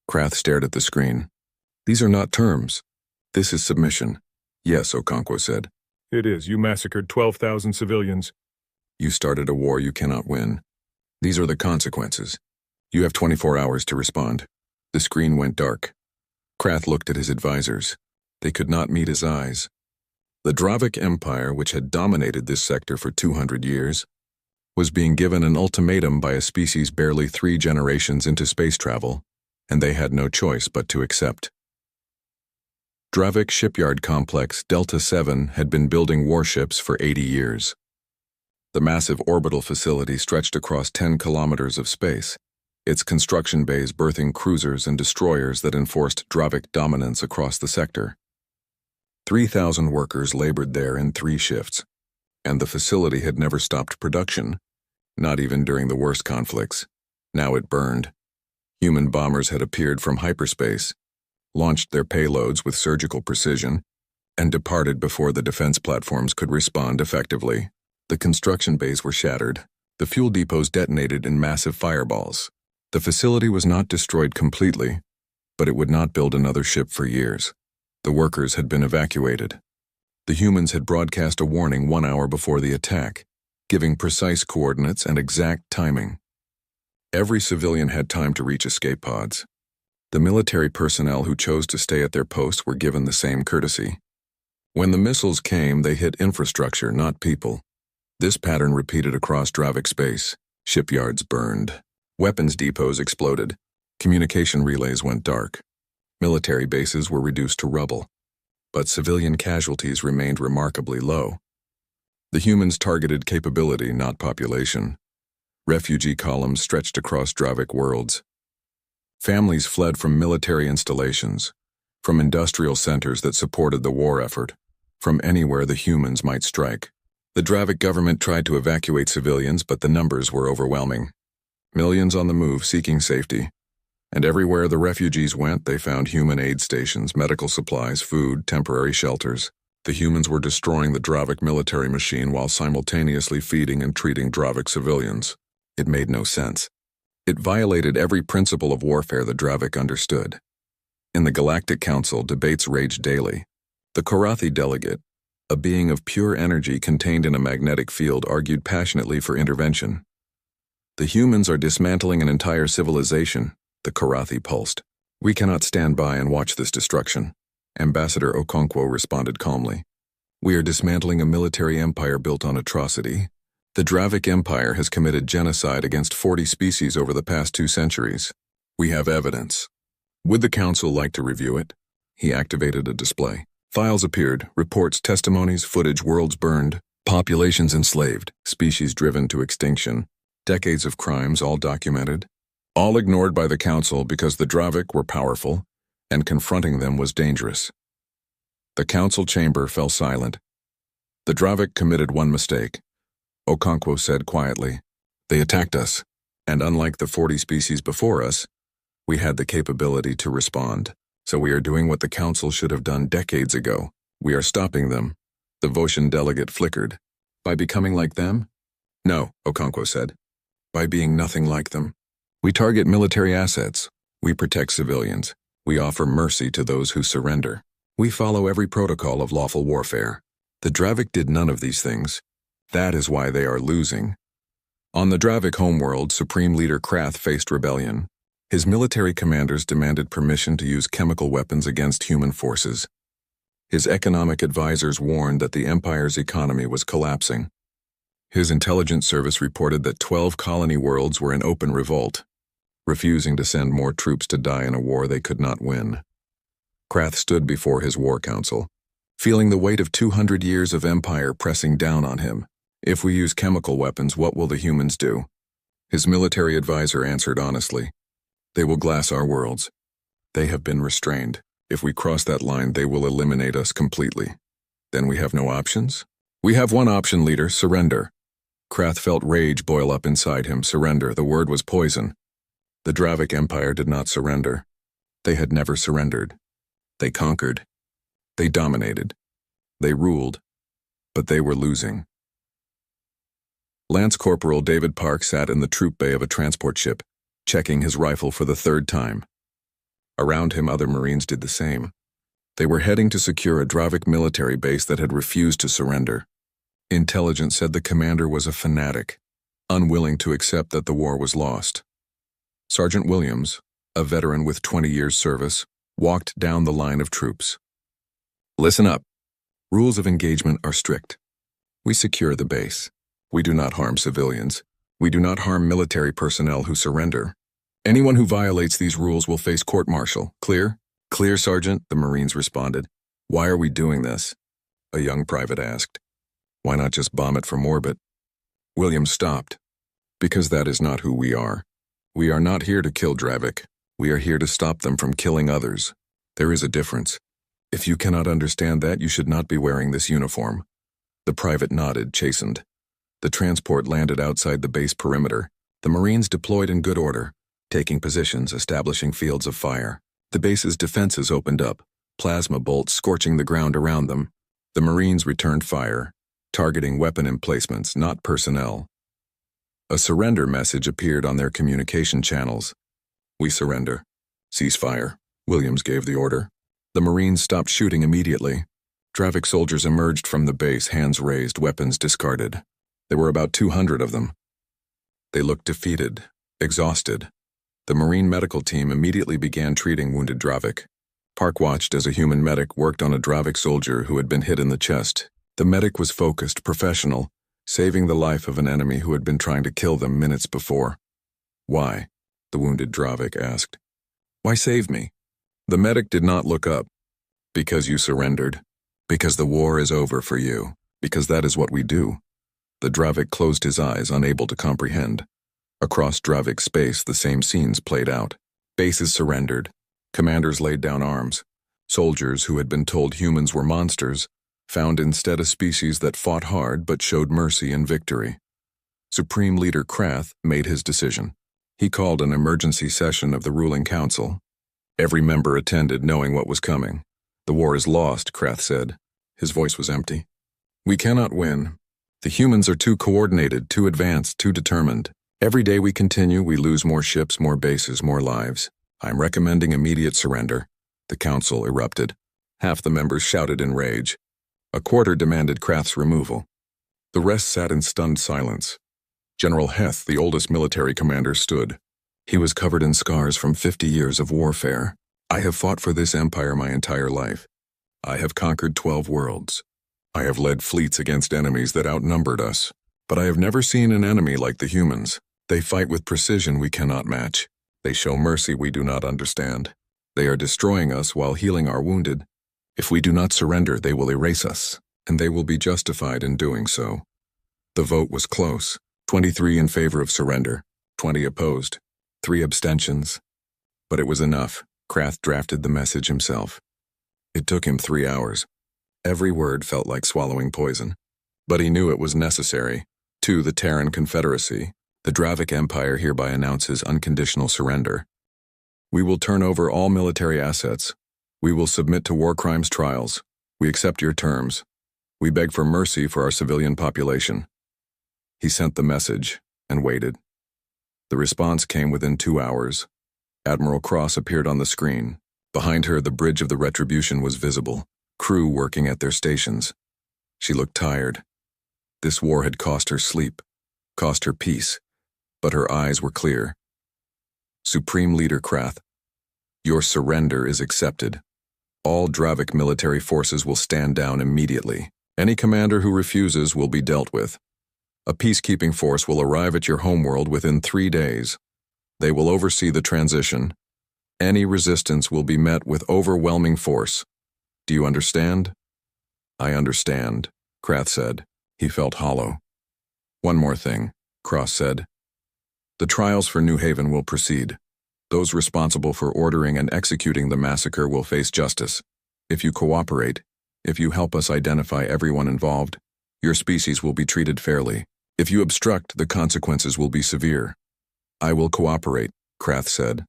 Krath stared at the screen. These are not terms. This is submission. Yes, Okonkwo said. It is. You massacred 12,000 civilians. You started a war you cannot win. These are the consequences. You have 24 hours to respond. The screen went dark. Krath looked at his advisors. They could not meet his eyes. The Dravic Empire, which had dominated this sector for 200 years, was being given an ultimatum by a species barely 3 generations into space travel, and they had no choice but to accept. Dravic Shipyard Complex Delta 7 had been building warships for 80 years. The massive orbital facility stretched across 10 kilometers of space, its construction bays berthing cruisers and destroyers that enforced Dravic dominance across the sector. 3,000 workers labored there in 3 shifts, and the facility had never stopped production, not even during the worst conflicts. Now it burned. Human bombers had appeared from hyperspace, launched their payloads with surgical precision, and departed before the defense platforms could respond effectively. The construction bays were shattered. The fuel depots detonated in massive fireballs. The facility was not destroyed completely, but it would not build another ship for years. The workers had been evacuated. The humans had broadcast a warning 1 hour before the attack. giving precise coordinates and exact timing. Every civilian had time to reach escape pods. The military personnel who chose to stay at their posts were given the same courtesy. When the missiles came, they hit infrastructure, not people. This pattern repeated across Dravik space. Shipyards burned. Weapons depots exploded. Communication relays went dark. Military bases were reduced to rubble. But civilian casualties remained remarkably low. The humans targeted capability, not population. Refugee columns stretched across Dravik worlds. Families fled from military installations, from industrial centers that supported the war effort, from anywhere the humans might strike. The Dravik government tried to evacuate civilians, but the numbers were overwhelming. Millions on the move seeking safety. And everywhere the refugees went, they found human aid stations, medical supplies, food, temporary shelters. The humans were destroying the Dravik military machine while simultaneously feeding and treating Dravik civilians. It made no sense. It violated every principle of warfare the Dravik understood. In the Galactic Council, debates raged daily. The Korathi delegate, a being of pure energy contained in a magnetic field, argued passionately for intervention. The humans are dismantling an entire civilization, the Korathi pulsed. We cannot stand by and watch this destruction. Ambassador Okonkwo responded calmly. We are dismantling a military empire built on atrocity. The Dravik Empire has committed genocide against 40 species over the past 2 centuries. We have evidence. Would the Council like to review it? He activated a display. Files appeared, reports, testimonies, footage, worlds burned, populations enslaved, species driven to extinction, decades of crimes all documented, all ignored by the Council because the Dravik were powerful, and confronting them was dangerous. The Council chamber fell silent. The Dravik committed one mistake. Okonkwo said quietly. They attacked us, and unlike the 40 species before us, we had the capability to respond. So we are doing what the Council should have done decades ago. We are stopping them. The Voshan delegate flickered. By becoming like them? No, Okonkwo said. By being nothing like them. We target military assets. We protect civilians. We offer mercy to those who surrender. We follow every protocol of lawful warfare. The Dravik did none of these things. That is why they are losing. On the Dravik homeworld, Supreme Leader Krath faced rebellion. His military commanders demanded permission to use chemical weapons against human forces. His economic advisors warned that the Empire's economy was collapsing. His intelligence service reported that 12 colony worlds were in open revolt, refusing to send more troops to die in a war they could not win. Krath stood before his war council, feeling the weight of 200 years of Empire pressing down on him. If we use chemical weapons, what will the humans do? His military advisor answered honestly. They will glass our worlds. They have been restrained. If we cross that line, they will eliminate us completely. Then we have no options? We have one option, leader, surrender. Krath felt rage boil up inside him. Surrender, the word was poison. The Dravik Empire did not surrender. They had never surrendered. They conquered. They dominated. They ruled. But they were losing. Lance Corporal David Park sat in the troop bay of a transport ship, checking his rifle for the 3rd time. Around him, other Marines did the same. They were heading to secure a Dravik military base that had refused to surrender. Intelligence said the commander was a fanatic, unwilling to accept that the war was lost. Sergeant Williams, a veteran with 20 years' service, walked down the line of troops. Listen up. Rules of engagement are strict. We secure the base. We do not harm civilians. We do not harm military personnel who surrender. Anyone who violates these rules will face court-martial. Clear? Clear, Sergeant, the Marines responded. Why are we doing this? A young private asked. Why not just bomb it from orbit? Williams stopped. Because that is not who we are. We are not here to kill Dravik. We are here to stop them from killing others. There is a difference. If you cannot understand that, you should not be wearing this uniform. The private nodded, chastened. The transport landed outside the base perimeter. The Marines deployed in good order, taking positions, establishing fields of fire. The base's defenses opened up, plasma bolts scorching the ground around them. The Marines returned fire, targeting weapon emplacements, not personnel. A surrender message appeared on their communication channels. We surrender. Cease fire. Williams gave the order. The Marines stopped shooting immediately. Dravik soldiers emerged from the base, hands raised, weapons discarded. There were about 200 of them. They looked defeated, exhausted. The Marine medical team immediately began treating wounded Dravik. Park watched as a human medic worked on a Dravik soldier who had been hit in the chest. The medic was focused, professional, saving the life of an enemy who had been trying to kill them minutes before. "Why?" the wounded Dravik asked. "Why save me?" The medic did not look up. "Because you surrendered. Because the war is over for you. Because that is what we do." The Dravik closed his eyes, unable to comprehend. Across Dravik space, the same scenes played out. Bases surrendered. Commanders laid down arms. Soldiers who had been told humans were monsters found instead a species that fought hard but showed mercy and victory. Supreme Leader Krath made his decision. He called an emergency session of the ruling council. Every member attended, knowing what was coming. "The war is lost," Krath said. His voice was empty. "We cannot win. The humans are too coordinated, too advanced, too determined. Every day we continue, we lose more ships, more bases, more lives. I'm recommending immediate surrender." The council erupted. Half the members shouted in rage. A quarter demanded Krath's removal. The rest sat in stunned silence. General Heth, the oldest military commander, stood. He was covered in scars from 50 years of warfare. "I have fought for this empire my entire life. I have conquered 12 worlds. I have led fleets against enemies that outnumbered us. But I have never seen an enemy like the humans. They fight with precision we cannot match. They show mercy we do not understand. They are destroying us while healing our wounded. If we do not surrender, they will erase us, and they will be justified in doing so." The vote was close. 23 in favor of surrender, 20 opposed, 3 abstentions. But it was enough. Krath drafted the message himself. It took him 3 hours. Every word felt like swallowing poison. But he knew it was necessary. To the Terran Confederacy, the Dravik Empire hereby announces unconditional surrender. "We will turn over all military assets. We will submit to war crimes trials. We accept your terms. We beg for mercy for our civilian population." He sent the message and waited. The response came within 2 hours. Admiral Cross appeared on the screen. Behind her, the bridge of the Retribution was visible, crew working at their stations. She looked tired. This war had cost her sleep, cost her peace, but her eyes were clear. "Supreme Leader Krath, your surrender is accepted. All Dravik military forces will stand down immediately. Any commander who refuses will be dealt with. A peacekeeping force will arrive at your homeworld within 3 days. They will oversee the transition. Any resistance will be met with overwhelming force. Do you understand?" "I understand," Krath said. He felt hollow. "One more thing," Cross said. "The trials for New Haven will proceed. Those responsible for ordering and executing the massacre will face justice. If you cooperate, if you help us identify everyone involved, your species will be treated fairly. If you obstruct, the consequences will be severe." "I will cooperate," Krath said.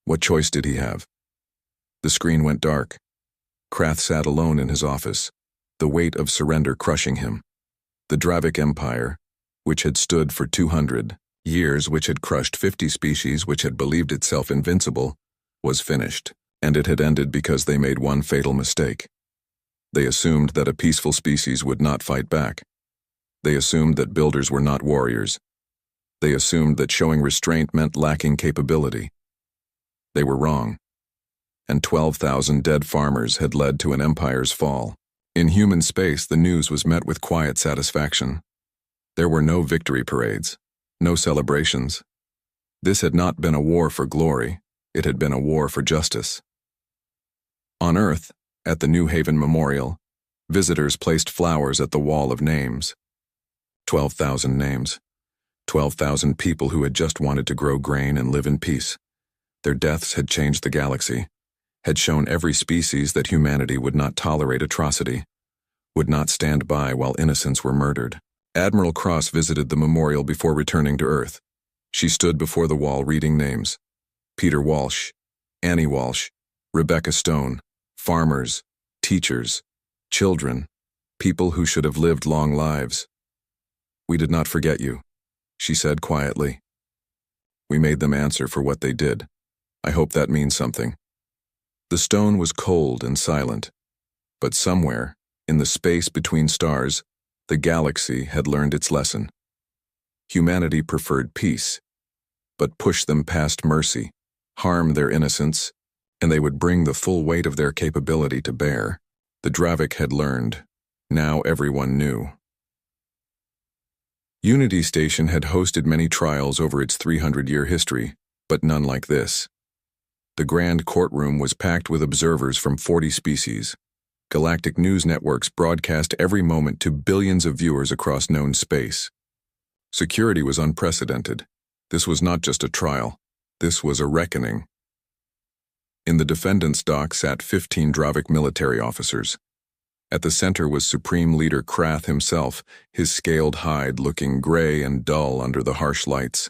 What choice did he have? The screen went dark. Krath sat alone in his office, the weight of surrender crushing him. The Dravik Empire, which had stood for 200 years, which had crushed 50 species, which had believed itself invincible, was finished, and it had ended because they made one fatal mistake. They assumed that a peaceful species would not fight back. They assumed that builders were not warriors. They assumed that showing restraint meant lacking capability. They were wrong. And 12,000 dead farmers had led to an empire's fall. In human space, the news was met with quiet satisfaction. There were no victory parades, no celebrations. This had not been a war for glory, it had been a war for justice. On Earth, at the New Haven Memorial, visitors placed flowers at the wall of names. 12,000 names. 12,000 people who had just wanted to grow grain and live in peace. Their deaths had changed the galaxy, had shown every species that humanity would not tolerate atrocity, would not stand by while innocents were murdered. Admiral Cross visited the memorial before returning to Earth. She stood before the wall reading names. Peter Walsh, Annie Walsh, Rebecca Stone, farmers, teachers, children, people who should have lived long lives. "We did not forget you," she said quietly. "We made them answer for what they did. I hope that means something." The stone was cold and silent, but somewhere, in the space between stars, The galaxy had learned its lesson. Humanity preferred peace, but pushed them past mercy, harm their innocence, and they would bring the full weight of their capability to bear. The Dravik had learned. Now everyone knew. Unity Station had hosted many trials over its 300-year history, but none like this. The grand courtroom was packed with observers from 40 species. Galactic news networks broadcast every moment to billions of viewers across known space. Security was unprecedented. This was not just a trial. This was a reckoning. In the defendant's dock sat 15 Dravik military officers. At the center was Supreme Leader Krath himself, his scaled hide looking gray and dull under the harsh lights.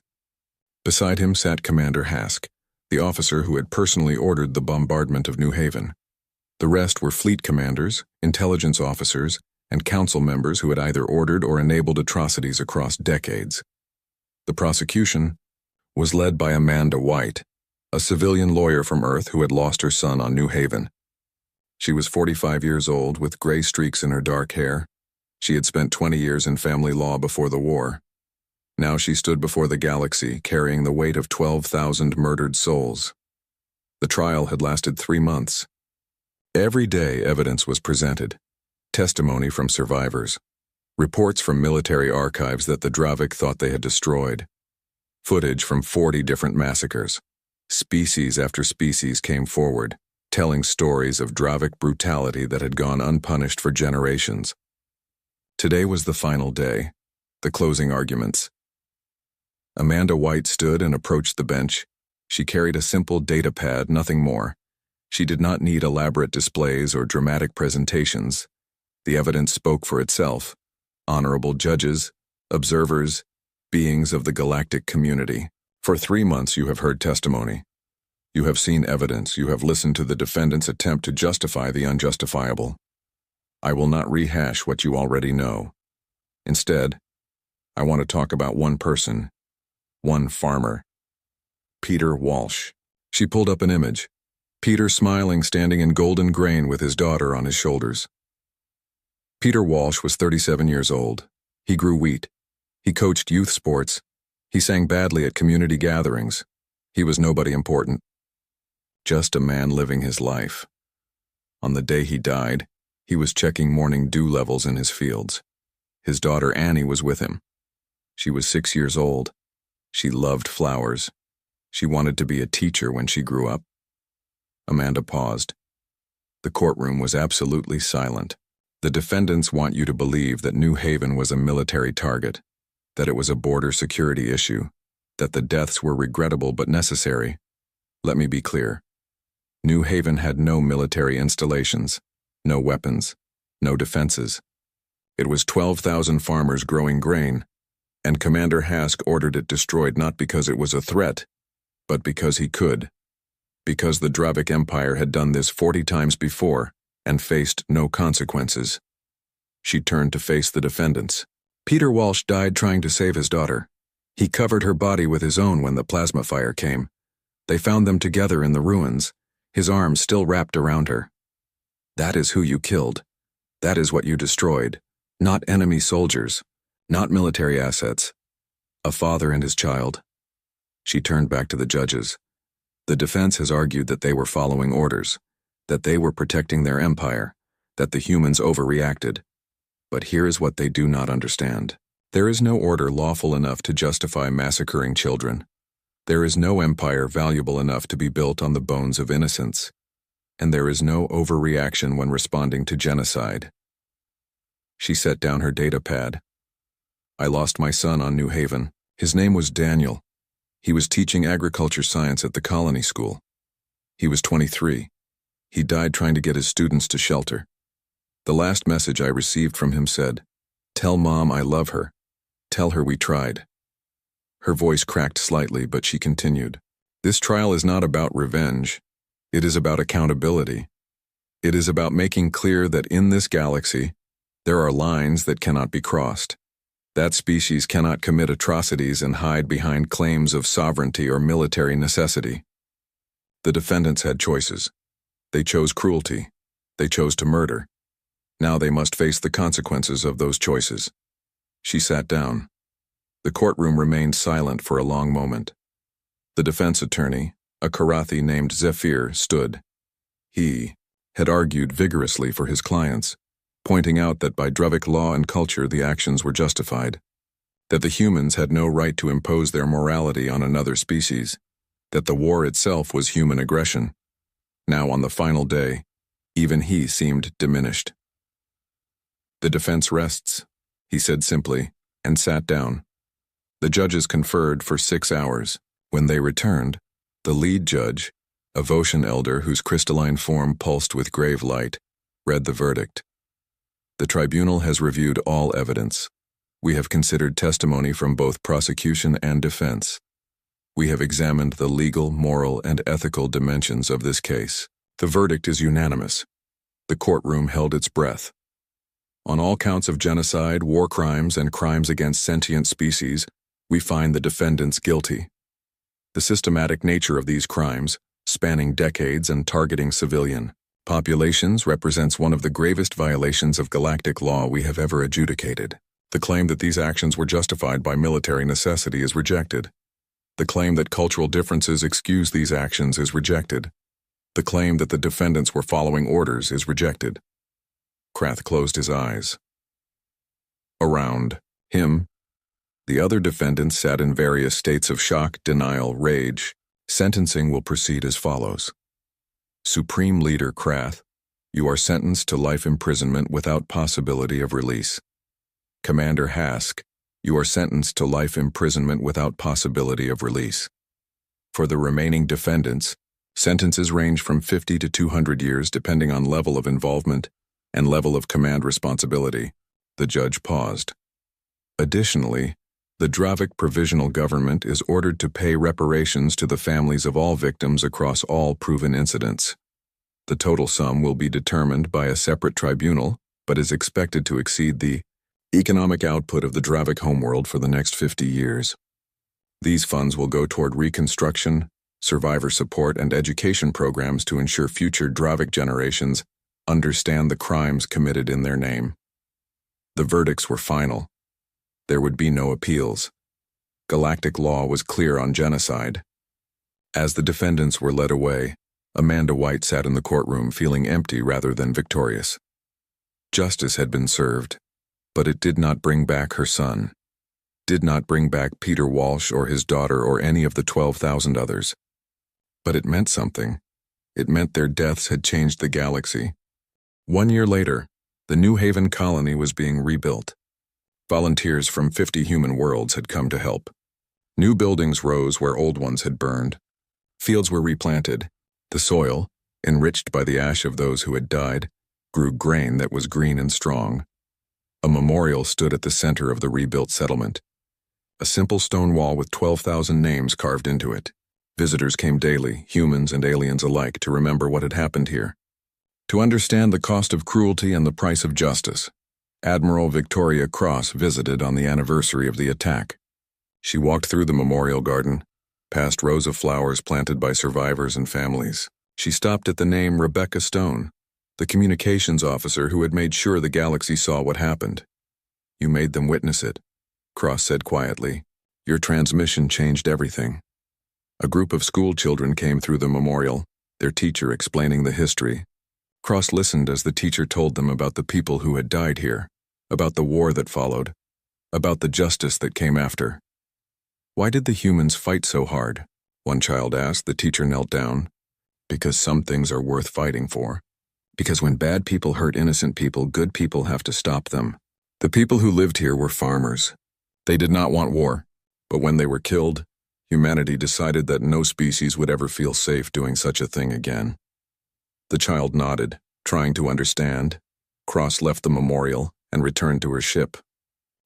Beside him sat Commander Hask, the officer who had personally ordered the bombardment of New Haven. The rest were fleet commanders, intelligence officers, and council members who had either ordered or enabled atrocities across decades. The prosecution was led by Amanda White, a civilian lawyer from Earth who had lost her son on New Haven. She was 45 years old with gray streaks in her dark hair. She had spent 20 years in family law before the war. Now she stood before the galaxy, carrying the weight of 12,000 murdered souls. The trial had lasted 3 months. Every day evidence was presented. Testimony from survivors. Reports from military archives that the Dravik thought they had destroyed. Footage from 40 different massacres. Species after species came forward, telling stories of Dravik brutality that had gone unpunished for generations. Today was the final day, the closing arguments. Amanda White stood and approached the bench. She carried a simple data pad, nothing more. She did not need elaborate displays or dramatic presentations. The evidence spoke for itself. Honorable judges, observers, beings of the galactic community. For 3 months you have heard testimony. You have seen evidence. You have listened to the defendant's attempt to justify the unjustifiable. I will not rehash what you already know. Instead, I want to talk about one person, one farmer. Peter Walsh. She pulled up an image. Peter smiling, standing in golden grain with his daughter on his shoulders. Peter Walsh was 37 years old. He grew wheat. He coached youth sports. He sang badly at community gatherings. He was nobody important. Just a man living his life. On the day he died, he was checking morning dew levels in his fields. His daughter Annie was with him. She was 6 years old. She loved flowers. She wanted to be a teacher when she grew up. Amanda paused. The courtroom was absolutely silent. The defendants want you to believe that New Haven was a military target, that it was a border security issue, that the deaths were regrettable but necessary. Let me be clear. New Haven had no military installations, no weapons, no defenses. It was 12,000 farmers growing grain, and Commander Hask ordered it destroyed not because it was a threat, but because he could. Because the Dravik Empire had done this 40 times before and faced no consequences. She turned to face the defendants. Peter Walsh died trying to save his daughter. He covered her body with his own when the plasma fire came. They found them together in the ruins, his arms still wrapped around her. That is who you killed. That is what you destroyed. Not enemy soldiers, not military assets. A father and his child. She turned back to the judges. The defense has argued that they were following orders, that they were protecting their empire, that the humans overreacted. But here is what they do not understand. There is no order lawful enough to justify massacring children. There is no empire valuable enough to be built on the bones of innocence. And there is no overreaction when responding to genocide. She set down her data pad. I lost my son on New Haven. His name was Daniel. He was teaching agriculture science at the colony school. He was 23. He died trying to get his students to shelter. The last message I received from him said, "Tell Mom I love her. Tell her we tried." Her voice cracked slightly, but she continued. This trial is not about revenge. It is about accountability. It is about making clear that in this galaxy, there are lines that cannot be crossed. That species cannot commit atrocities and hide behind claims of sovereignty or military necessity. The defendants had choices. They chose cruelty. They chose to murder. Now they must face the consequences of those choices. She sat down. The courtroom remained silent for a long moment. The defense attorney, a Karathi named Zephyr, stood. He had argued vigorously for his clients, pointing out that by Dravic law and culture the actions were justified, that the humans had no right to impose their morality on another species, that the war itself was human aggression. Now on the final day, even he seemed diminished. "The defense rests," he said simply, and sat down. The judges conferred for 6 hours. When they returned, the lead judge, a Voshan elder whose crystalline form pulsed with grave light, read the verdict. "The tribunal has reviewed all evidence. We have considered testimony from both prosecution and defense. We have examined the legal, moral, and ethical dimensions of this case. The verdict is unanimous." The courtroom held its breath. "On all counts of genocide, war crimes, and crimes against sentient species, we find the defendants guilty. The systematic nature of these crimes, spanning decades and targeting civilian populations, represents one of the gravest violations of galactic law we have ever adjudicated. The claim that these actions were justified by military necessity is rejected. The claim that cultural differences excuse these actions is rejected. The claim that the defendants were following orders is rejected." Krath closed his eyes. Around him, the other defendants sat in various states of shock, denial, rage. Sentencing will proceed as follows. Supreme Leader Krath, you are sentenced to life imprisonment without possibility of release. Commander Hask, you are sentenced to life imprisonment without possibility of release. For the remaining defendants, sentences range from 50 to 200 years depending on level of involvement and level of command responsibility. The judge paused. Additionally, the Dravic Provisional Government is ordered to pay reparations to the families of all victims across all proven incidents. The total sum will be determined by a separate tribunal, but is expected to exceed the economic output of the Dravic homeworld for the next 50 years. These funds will go toward reconstruction, survivor support, and education programs to ensure future Dravic generations understand the crimes committed in their name. The verdicts were final. There would be no appeals. Galactic law was clear on genocide. As the defendants were led away, Amanda White sat in the courtroom feeling empty rather than victorious. Justice had been served, but it did not bring back her son. Did not bring back Peter Walsh or his daughter or any of the 12,000 others. But it meant something. It meant their deaths had changed the galaxy. 1 year later, the New Haven colony was being rebuilt. Volunteers from 50 human worlds had come to help. New buildings rose where old ones had burned. Fields were replanted. The soil, enriched by the ash of those who had died, grew grain that was green and strong. A memorial stood at the center of the rebuilt settlement. A simple stone wall with 12,000 names carved into it. Visitors came daily, humans and aliens alike, to remember what had happened here. To understand the cost of cruelty and the price of justice. Admiral Victoria Cross visited on the anniversary of the attack. She walked through the memorial garden, past rows of flowers planted by survivors and families. She stopped at the name Rebecca Stone, the communications officer who had made sure the galaxy saw what happened. "You made them witness it," Cross said quietly. "Your transmission changed everything." A group of school children came through the memorial, their teacher explaining the history. Cross listened as the teacher told them about the people who had died here, about the war that followed, about the justice that came after. "Why did the humans fight so hard?" one child asked. The teacher knelt down. "Because some things are worth fighting for. Because when bad people hurt innocent people, good people have to stop them. The people who lived here were farmers. They did not want war, but when they were killed, humanity decided that no species would ever feel safe doing such a thing again." The child nodded, trying to understand. Cross left the memorial and returned to her ship.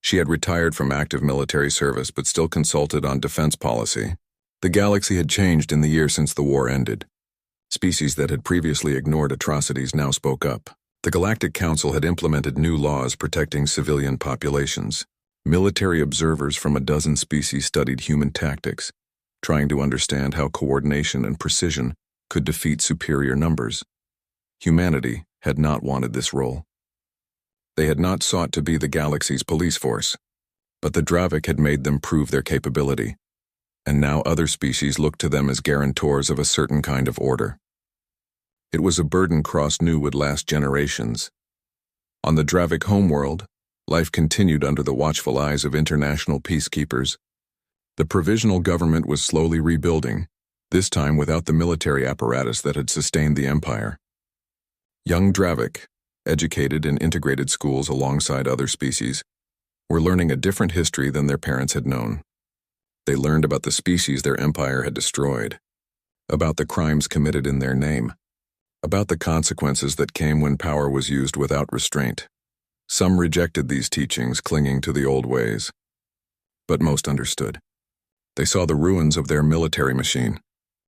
She had retired from active military service but still consulted on defense policy. The galaxy had changed in the year since the war ended. Species that had previously ignored atrocities now spoke up. The Galactic Council had implemented new laws protecting civilian populations. Military observers from a dozen species studied human tactics, trying to understand how coordination and precision could defeat superior numbers. Humanity had not wanted this role. They had not sought to be the galaxy's police force, but the Dravik had made them prove their capability, and now other species looked to them as guarantors of a certain kind of order. It was a burden Cross knew would last generations. On the Dravik homeworld, life continued under the watchful eyes of international peacekeepers. The provisional government was slowly rebuilding, this time without the military apparatus that had sustained the empire. Young Dravik, educated in integrated schools alongside other species, were learning a different history than their parents had known. They learned about the species their empire had destroyed, about the crimes committed in their name, about the consequences that came when power was used without restraint. Some rejected these teachings, clinging to the old ways, but most understood. They saw the ruins of their military machine,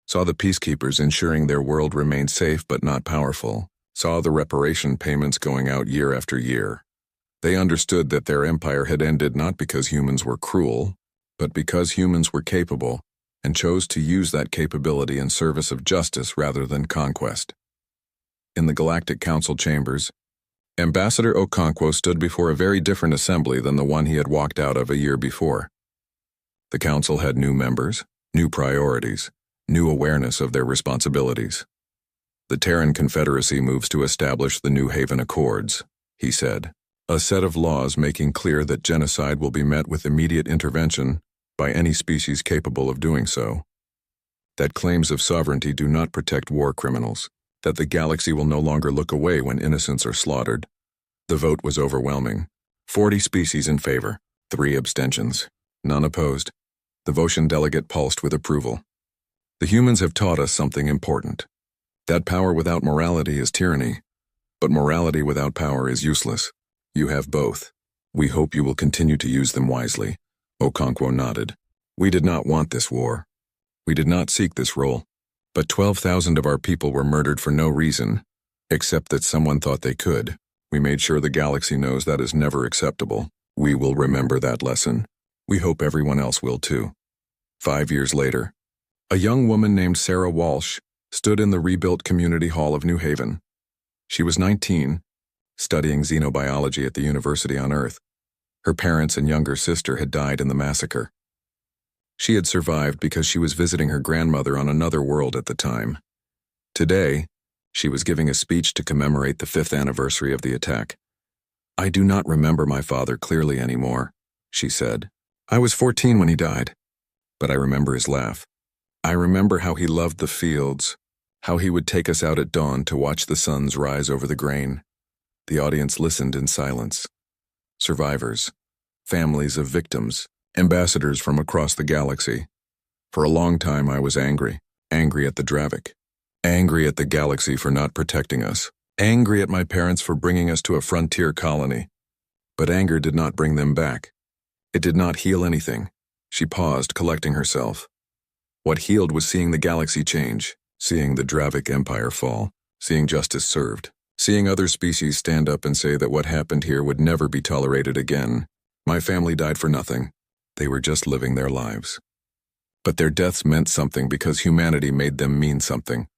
saw the peacekeepers ensuring their world remained safe but not powerful, saw the reparation payments going out year after year. They understood that their empire had ended not because humans were cruel, but because humans were capable and chose to use that capability in service of justice rather than conquest. In the Galactic Council chambers, Ambassador Okonkwo stood before a very different assembly than the one he had walked out of a year before. The council had new members, new priorities, new awareness of their responsibilities. The Terran Confederacy moves to establish the New Haven Accords, he said, a set of laws making clear that genocide will be met with immediate intervention by any species capable of doing so, that claims of sovereignty do not protect war criminals, that the galaxy will no longer look away when innocents are slaughtered. The vote was overwhelming. 40 species in favor, 3 abstentions, none opposed. The Voshan delegate pulsed with approval. The humans have taught us something important. That power without morality is tyranny, but morality without power is useless. You have both. We hope you will continue to use them wisely. Okonkwo nodded. We did not want this war. We did not seek this role. But 12,000 of our people were murdered for no reason, except that someone thought they could. We made sure the galaxy knows that is never acceptable. We will remember that lesson. We hope everyone else will too. 5 years later, a young woman named Sarah Walsh stood in the rebuilt community hall of New Haven. She was 19, studying xenobiology at the university on Earth. Her parents and younger sister had died in the massacre. She had survived because she was visiting her grandmother on another world at the time. Today, she was giving a speech to commemorate the 5th anniversary of the attack. I do not remember my father clearly anymore, she said. I was 14 when he died, but I remember his laugh. I remember how he loved the fields, how he would take us out at dawn to watch the suns rise over the grain. The audience listened in silence. Survivors, families of victims, ambassadors from across the galaxy. For a long time I was angry at the Dravik, angry at the galaxy for not protecting us, angry at my parents for bringing us to a frontier colony. But anger did not bring them back. It did not heal anything. She paused, collecting herself. What healed was seeing the galaxy change, seeing the Dravik Empire fall, seeing justice served, seeing other species stand up and say that what happened here would never be tolerated again. My family died for nothing. They were just living their lives. But their deaths meant something because humanity made them mean something.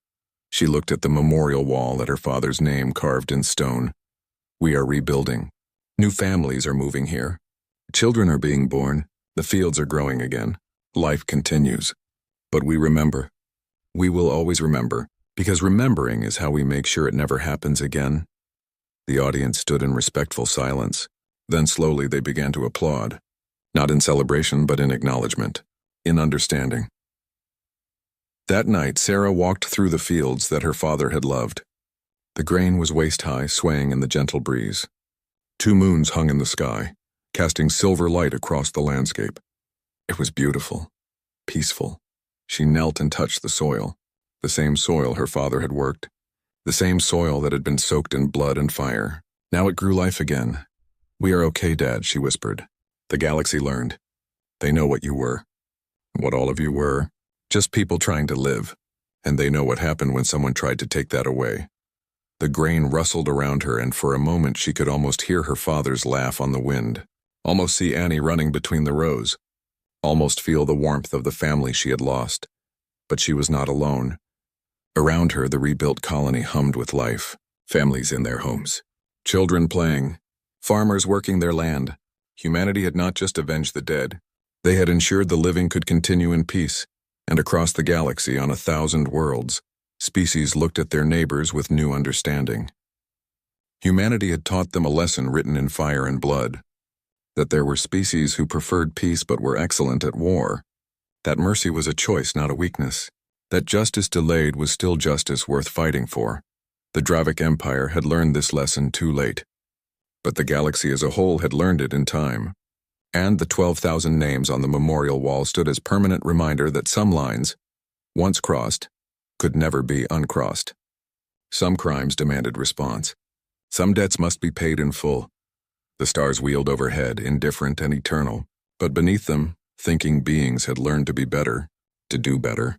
She looked at the memorial wall at her father's name carved in stone. We are rebuilding. New families are moving here. Children are being born. The fields are growing again. Life continues. But we remember. We will always remember, because remembering is how we make sure it never happens again. The audience stood in respectful silence. Then slowly they began to applaud. Not in celebration, but in acknowledgement, in understanding. That night, Sarah walked through the fields that her father had loved. The grain was waist-high, swaying in the gentle breeze. 2 moons hung in the sky, casting silver light across the landscape. It was beautiful, peaceful. She knelt and touched the soil, the same soil her father had worked, the same soil that had been soaked in blood and fire. Now it grew life again. We are okay, Dad, she whispered. The galaxy learned. They know what you were, what all of you were, just people trying to live, and they know what happened when someone tried to take that away. The grain rustled around her, and for a moment she could almost hear her father's laugh on the wind, almost see Annie running between the rows, almost feel the warmth of the family she had lost. But she was not alone. Around her, the rebuilt colony hummed with life, families in their homes, children playing, Farmers working their land. Humanity had not just avenged the dead. They had ensured the living could continue in peace, and across the galaxy on 1,000 worlds, species looked at their neighbors with new understanding. Humanity had taught them a lesson written in fire and blood, that there were species who preferred peace but were excellent at war, that mercy was a choice, not a weakness, that justice delayed was still justice worth fighting for. The Dravik Empire had learned this lesson too late, but the galaxy as a whole had learned it in time, and the 12,000 names on the memorial wall stood as permanent reminder that some lines, once crossed, could never be uncrossed. Some crimes demanded response. Some debts must be paid in full. The stars wheeled overhead, indifferent and eternal, but beneath them, thinking beings had learned to be better, to do better.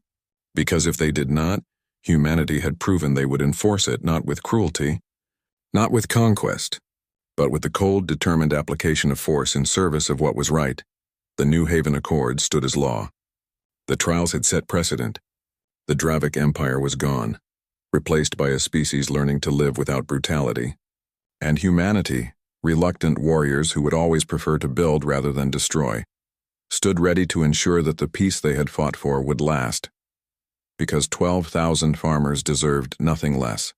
Because if they did not, humanity had proven they would enforce it not with cruelty, not with conquest, but with the cold, determined application of force in service of what was right. The New Haven Accord stood as law. The trials had set precedent. The Dravik Empire was gone, replaced by a species learning to live without brutality. And humanity, reluctant warriors who would always prefer to build rather than destroy, stood ready to ensure that the peace they had fought for would last, because 12,000 farmers deserved nothing less.